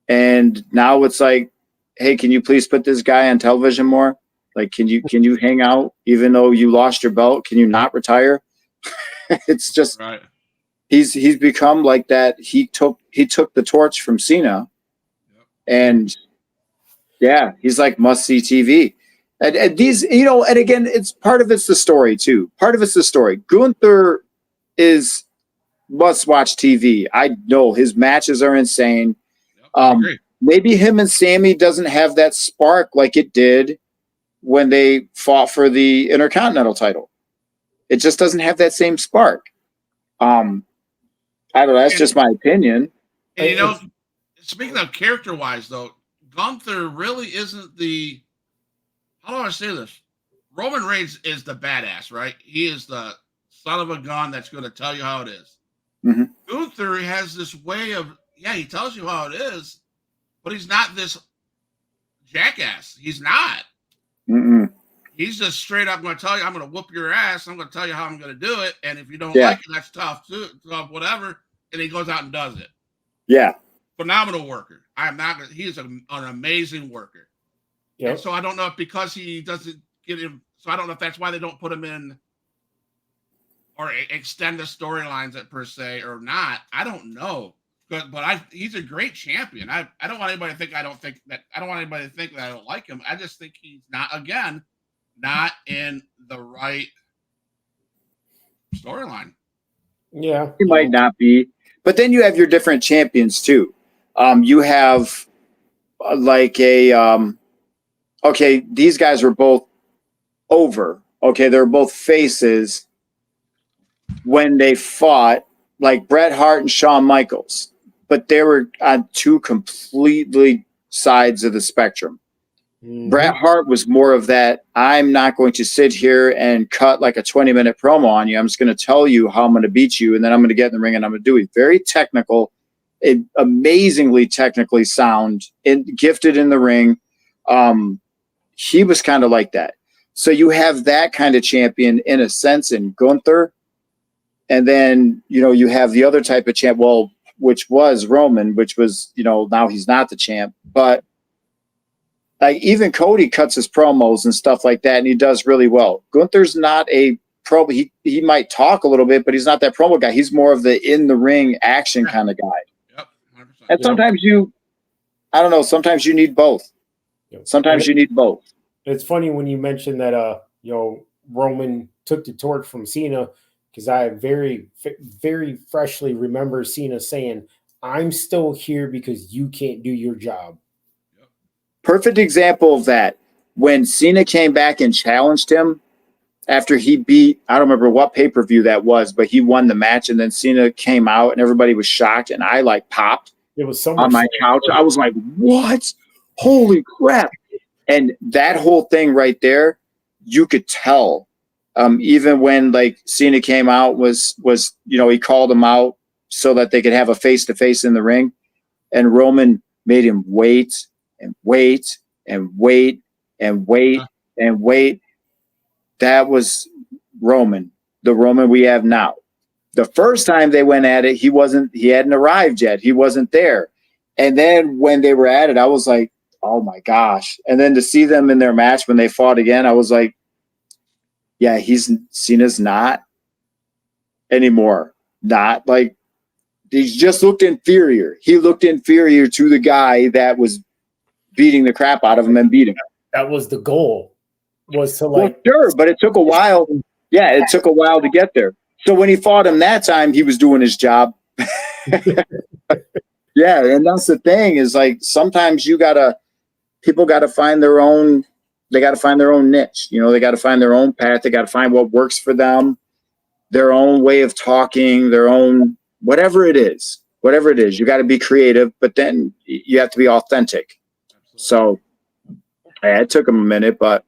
And now it's like, hey, can you please put this guy on television more? Like, can you hang out even though you lost your belt? Can you not retire? It's just right. He's become like that. He took the torch from Cena, and yeah, he's like must see TV. And these, you know, and again, it's the story too. Part of it's the story. Gunther is must watch TV. I know his matches are insane. Maybe him and Sammy doesn't have that spark like it did when they fought for the Intercontinental title. It just doesn't have that same spark. I don't know. That's just my opinion. And, you know, speaking of character-wise, though, Gunther really isn't the. How do I say this? Roman Reigns is the badass, right? He is the son of a gun that's going to tell you how it is. Gunther has this way of, he tells you how it is, but he's not this jackass. He's not. He's just straight up going to tell you, I'm going to whoop your ass. I'm going to tell you how I'm going to do it. And if you don't like it, that's tough too, tough, whatever. And he goes out and does it. Yeah. Phenomenal worker. He is an amazing worker. Yeah. So I don't know if because he doesn't get him. So I don't know if that's why they don't put him in or extend the storylines per se or not. I don't know. But he's a great champion. I don't want anybody to think I don't want anybody to think that I don't like him. I just think he's not in the right storyline. Yeah. He might not be. But then you have your different champions too. You have like okay, these guys were both over. Okay, they're both faces when they fought, like Bret Hart and Shawn Michaels. But they were on two completely sides of the spectrum. Bret Hart was more of that, I'm not going to sit here and cut like a 20-minute promo on you. I'm just going to tell you how I'm going to beat you, and then I'm going to get in the ring and I'm going to do it. Very technical, amazingly technically sound, and gifted in the ring. He was kind of like that. So you have that kind of champion in a sense in Gunther. And then, you know, you have the other type of champ, which was Roman, which was, you know, now he's not the champ. But like even Cody cuts his promos and stuff like that, and he does really well. Gunther's not a pro. He might talk a little bit, but he's not that promo guy. He's more of the in the ring action kind of guy. Yep. 100%. And sometimes sometimes you need both. Sometimes you need both. It's funny when you mentioned that, Roman took the torch from Cena, because I very, very freshly remember Cena saying, "I'm still here because you can't do your job." Perfect example of that. When Cena came back and challenged him after he beat, I don't remember what pay-per-view that was, but he won the match, and then Cena came out and everybody was shocked, and I popped It was so on my couch. I was like, what? Holy crap. And that whole thing right there, you could tell. Even when Cena came out, was he called him out so that they could have a face-to-face in the ring, and Roman made him wait and wait and wait and wait and wait. That was Roman, the Roman we have now. The first time they went at it, he hadn't arrived yet. He wasn't there. And then when they were at it, I was like, oh my gosh. And then to see them in their match when they fought again, I was like, yeah, Cena's not anymore. Not he just looked inferior. He looked inferior to the guy that was beating the crap out of him and beat him. That was the goal. Was to well, sure, but it took a while. Yeah, it took a while to get there. So when he fought him that time, he was doing his job. Yeah, and that's the thing is sometimes people gotta find their own. They got to find their own niche. They got to find their own path. They got to find what works for them, their own way of talking, their own whatever it is. Whatever it is, you got to be creative, but then you have to be authentic. So, it took him a minute, but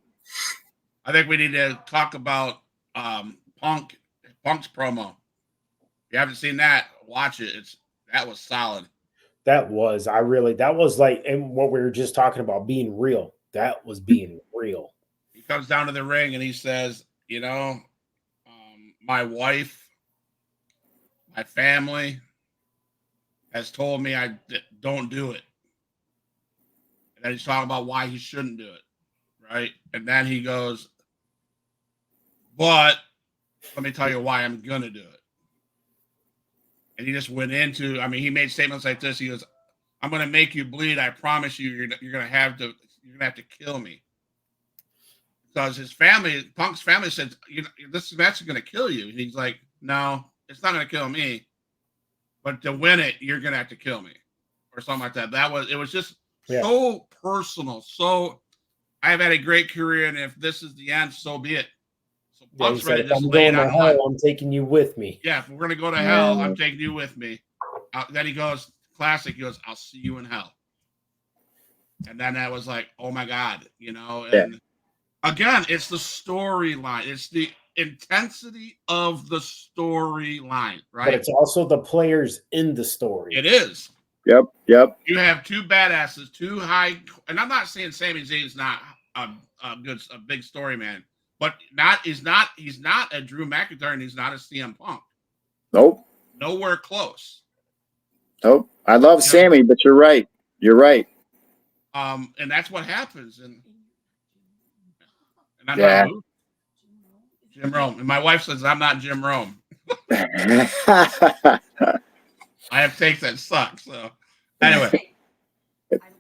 I think we need to talk about Punk's promo. If you haven't seen that, watch it. That was solid. That was and what we were just talking about, being real. That was being real. He comes down to the ring and he says, my wife, my family has told me I don't do it. And then he's talking about why he shouldn't do it, right? And then he goes, but let me tell you why I'm going to do it. And he just went into, he made statements like this. He goes, I'm going to make you bleed. I promise you, you're going to have to kill me. Because his family, Punk's family said, this match is going to kill you. And he's like, no, it's not going to kill me. But to win it, you're going to have to kill me. Or something like that. It was just so personal. So I've had a great career. And if this is the end, so be it. So Punk's ready to just lay it on hell. I'm taking you with me. Yeah, if we're going to go to hell, I'm taking you with me. Then he goes, classic, he goes, I'll see you in hell. And then I was like, oh my God, and again, it's the storyline. It's the intensity of the storyline, right? But it's also the players in the story. It is. Yep. You have two badasses, two high, and I'm not saying Sami Zayn's not a big story man, but he's not a Drew McIntyre and he's not a CM Punk. Nope. Nowhere close. Nope. I love Sammy, but you're right. You're right. And that's what happens. And I'm not Jim Rome. And my wife says I'm not Jim Rome. I have takes that suck. So anyway.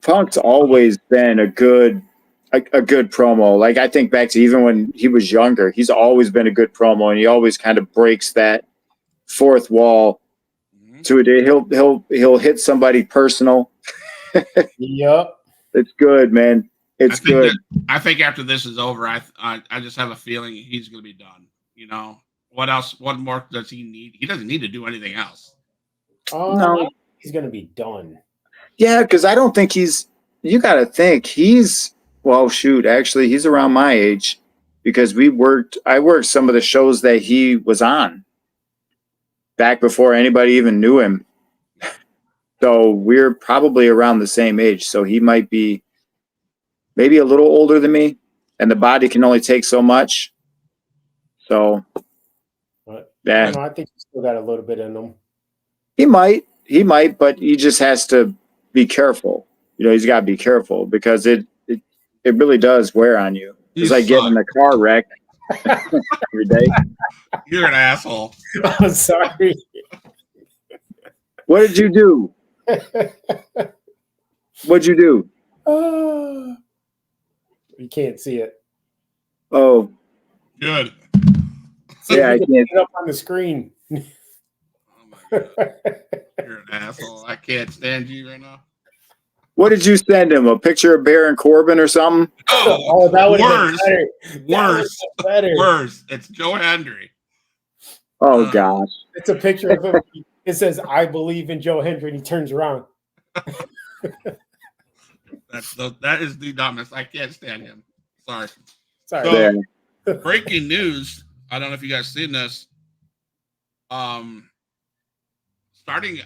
Punk's always been a good promo. I think back to even when he was younger, he's always been a good promo, and he always kind of breaks that fourth wall to a day. He'll hit somebody personal. Yep. It's good, man. It's good. I think after this is over, I just have a feeling he's going to be done. What else? What more does he need? He doesn't need to do anything else. No, he's going to be done. Yeah, because I don't think you got to think actually, he's around my age because I worked some of the shows that he was on back before anybody even knew him. So we're probably around the same age. So he might be maybe a little older than me, and the body can only take so much. So, yeah. I think he's still got a little bit in him. He might, but he just has to be careful. He's got to be careful because it really does wear on you. It's like getting in a car wreck every day. You're an asshole. I'm sorry. What did you do? What'd you do? You can't see it. Oh, Good. See yeah, I if we can can't. get it up on the screen. Oh my god. You're an asshole. I can't stand you right now. What did you send him? A picture of Baron Corbin or something? Oh, that would have worse. been better. That would've Worse. been better. Worse. It's Joe Hendry. Oh gosh. It's a picture of him. It says, "I believe in Joe Hendry," and he turns around. That is the dumbest. I can't stand him. Sorry. Sorry. So, There. breaking news. I don't know if you guys seen this. Starting,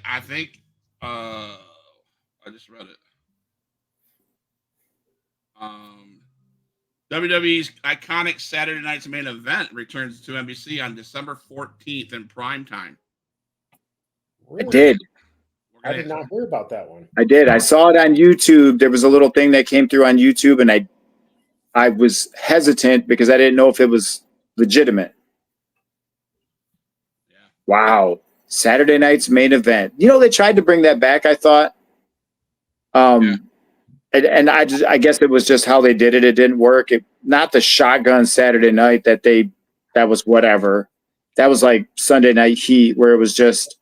I think, I just read it. WWE's iconic Saturday night's main event returns to NBC on December 14th in prime time. Really? I did. I did not hear about that one. I did. I saw it on YouTube. There was a little thing that came through on YouTube, and I was hesitant because I didn't know if it was legitimate. Yeah. Wow. Saturday night's main event. You know, they tried to bring that back, I thought. And I guess it was just how they did it. It didn't work. Not the shotgun Saturday night that was whatever. That was like Sunday Night Heat, where it was just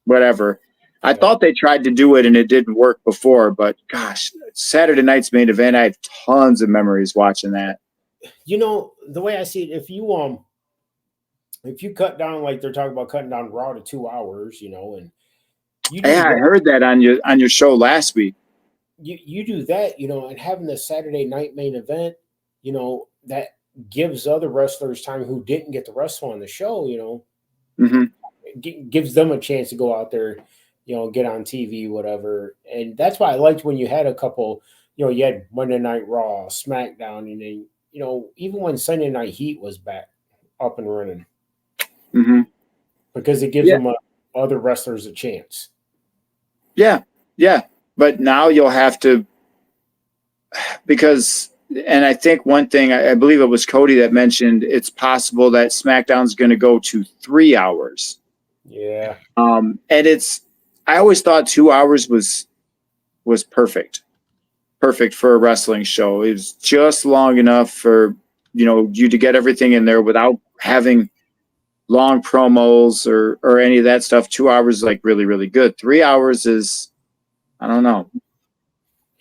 whatever. I thought they tried to do it and it didn't work before, but gosh, Saturday night's main event, I have tons of memories watching that. You know, the way I see it, if you cut down, like they're talking about cutting down Raw to 2 hours, you know, and you do Yeah, I heard that on your show last week. you do that, you know, and having the Saturday night main event, you know, that gives other wrestlers time who didn't get to wrestle on the show, you know, gives them a chance to go out there, you know, get on TV, whatever. And that's why I liked when you had a couple, you know, you had Monday Night Raw, SmackDown, and then, you know, even when Sunday Night Heat was back up and running, because it gives them other wrestlers a chance. Yeah. But now you'll have to, and I think one thing, I believe it was Cody that mentioned, it's possible that SmackDown's going to go to 3 hours. Yeah. And I always thought 2 hours was perfect for a wrestling show. It was just long enough for, you know, you to get everything in there without having long promos or any of that stuff. 2 hours is like really, really good. 3 hours is, I don't know.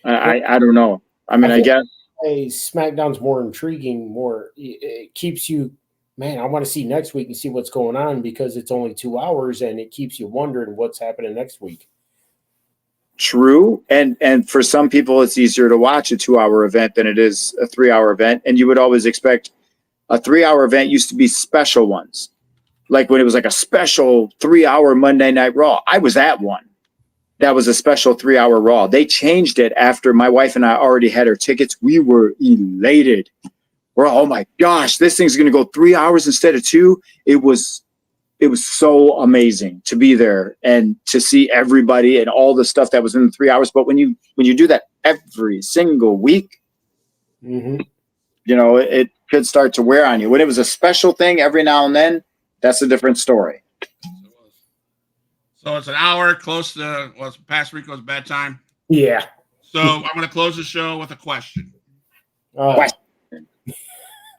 I don't know. I mean, I guess SmackDown's more intriguing, it keeps you, man, I want to see next week and see what's going on because it's only 2 hours and it keeps you wondering what's happening next week. True. And for some people, it's easier to watch a 2 hour event than it is a 3 hour event. And you would always expect a 3 hour event used to be special ones. Like when it was like a special 3 hour Monday Night Raw. I was at one. That was a special 3 hour Raw. They changed it after my wife and I already had our tickets. We were elated. We're, oh my gosh, this thing's going to go 3 hours instead of 2. It was so amazing to be there and to see everybody and all the stuff that was in the 3 hours. But when you do that every single week, you know, it could start to wear on you. When it was a special thing every now and then, that's a different story. So it's an hour close to past Rico's bedtime. Yeah. So I'm going to close the show with a question. Question.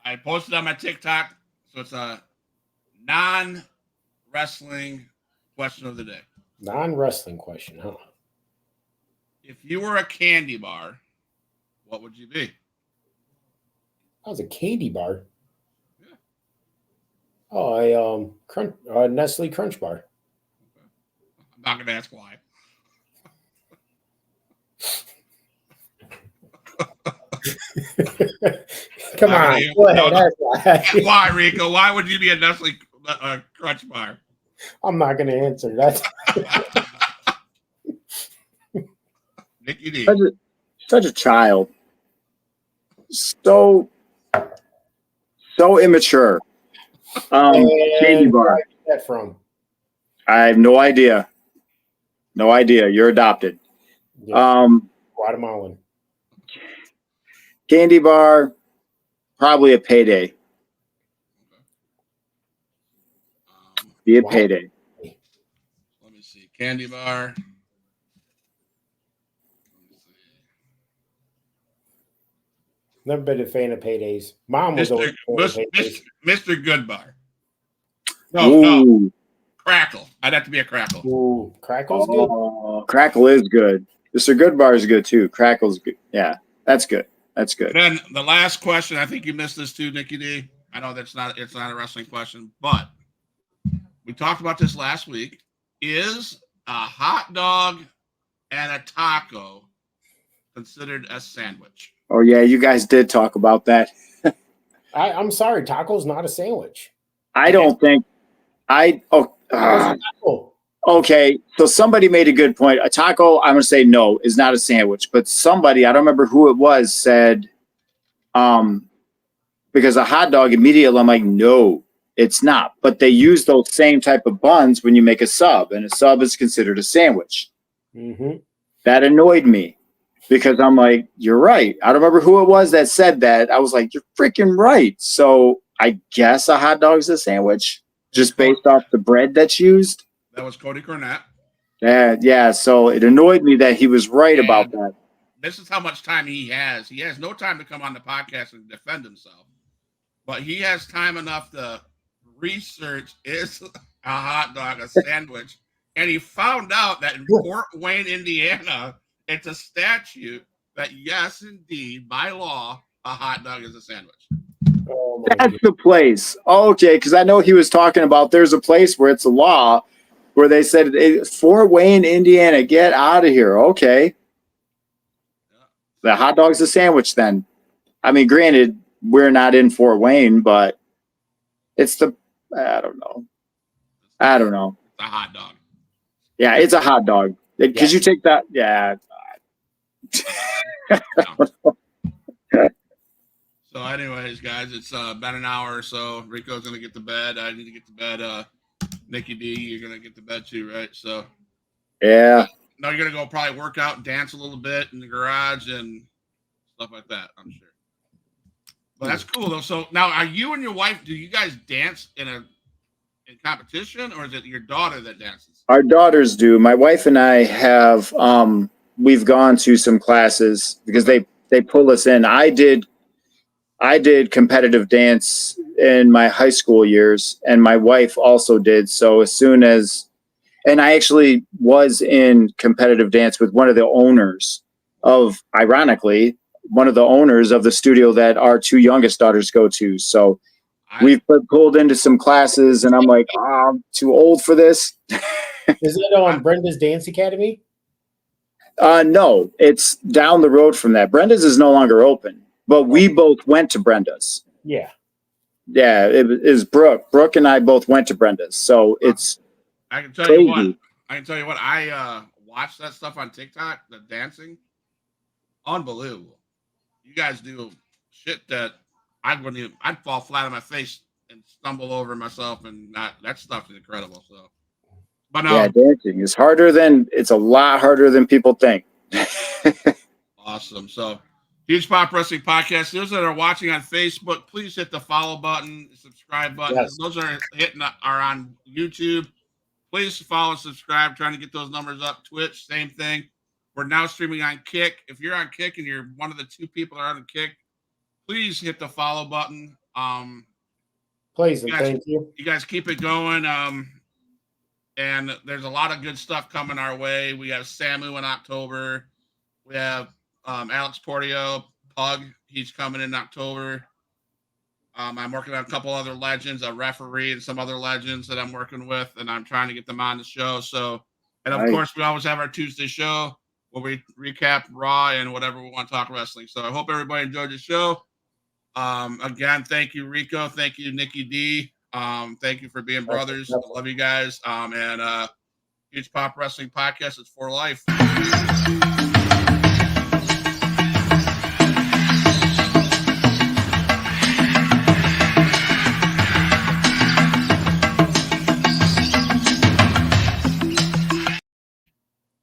I posted on my TikTok. So it's a non-wrestling question of the day. Non-wrestling question, huh? If you were a candy bar, what would you be? I was a candy bar. Yeah. Oh, Nestle Crunch Bar. I'm not going to ask why. Come on. Go ahead. Ask why. Why, Rico? Why would you be a Nestle Crunch Bar? I'm not going to answer that. Nicky D. Such a child. So immature. Candy bar. Where did you get that from? I have no idea. No idea. You're adopted. Yeah. Guatemalan. Candy bar, probably a payday. Be a payday. Let me see. Candy bar. Never been a fan of paydays. Mom was always a fan of paydays. Mr. Goodbar. No, Crackle. I'd have to be a Crackle. Ooh, Crackle's good. Crackle is good. Mr. Goodbar is good too. Crackle's good. Yeah, that's good. That's good. Then the last question, I think you missed this too, Nikki D. I know it's not a wrestling question, but we talked about this last week. Is a hot dog and a taco considered a sandwich? Oh yeah, you guys did talk about that. I'm sorry, taco's not a sandwich. I don't think okay, so somebody made a good point. A taco, I'm gonna say no, is not a sandwich. But somebody, I don't remember who it was, said, because a hot dog, immediately I'm like, no, it's not. But they use those same type of buns when you make a sub, and a sub is considered a sandwich. Mm-hmm. That annoyed me because I'm like, you're right. I don't remember who it was that said that. I was like, you're freaking right. So I guess a hot dog is a sandwich just based off the bread that's used. That was Cody Cornett. Yeah. So it annoyed me that he was right about that. This is how much time he has. He has no time to come on the podcast and defend himself, but he has time enough to research is a hot dog a sandwich. And he found out that in Fort Wayne, Indiana, it's a statute that, yes, indeed, by law, a hot dog is a sandwich. Oh, that's the place. Okay, because I know he was talking about there's a place where it's a law where they said, Fort Wayne, Indiana, get out of here. Okay. The hot dog's a sandwich then. I mean, granted, we're not in Fort Wayne, but it's I don't know. It's a hot dog. Yeah, it's a hot dog. Because you take that, yeah. So anyways, guys, it's about an hour or so. Rico's going to get to bed. I need to get to bed. Nikki D, you're going to get to bed too, right? So yeah. Now you're going to go probably work out and dance a little bit in the garage and stuff like that, I'm sure. But that's cool, though. So now are you and your wife, do you guys dance in competition, or is it your daughter that dances? Our daughters do. My wife and I have, we've gone to some classes because they pull us in. I did competitive dance in my high school years, and my wife also did. So and I actually was in competitive dance with one of the owners of, ironically, one of the owners of the studio that our two youngest daughters go to. So we've pulled into some classes, and I'm like, I'm too old for this. Is it on Brenda's Dance Academy? No, it's down the road from that. Brenda's is no longer open, but we both went to Brenda's. Yeah. Yeah, it is Brooke. Brooke and I both went to Brenda's. So it's I can tell you what. I watched that stuff on TikTok, the dancing. Unbelievable. You guys do shit that I'd fall flat on my face and stumble over myself, and that stuff is incredible. So, but yeah, dancing is it's a lot harder than people think. Awesome. So, Huge Pop Wrestling Podcast. Those that are watching on Facebook, please hit the follow button, subscribe button. Yes. Those are on YouTube. Please follow and subscribe. Trying to get those numbers up. Twitch, same thing. We're now streaming on Kick. If you're on Kick and you're one of the two people that are on Kick, please hit the follow button. Please, and thank you. You guys keep it going. And there's a lot of good stuff coming our way. We have Samu in October. We have Alex Portillo, Pug. He's coming in October. I'm working on a couple other legends, a referee, and some other legends that I'm working with, and I'm trying to get them on the show. So, and of course, we always have our Tuesday show where we recap Raw and whatever we want to talk wrestling. So I hope everybody enjoyed the show. Again, thank you, Rico. Thank you, Nikki D. Thank you for being brothers. I love you guys. And Huge Pop Wrestling Podcast is for life.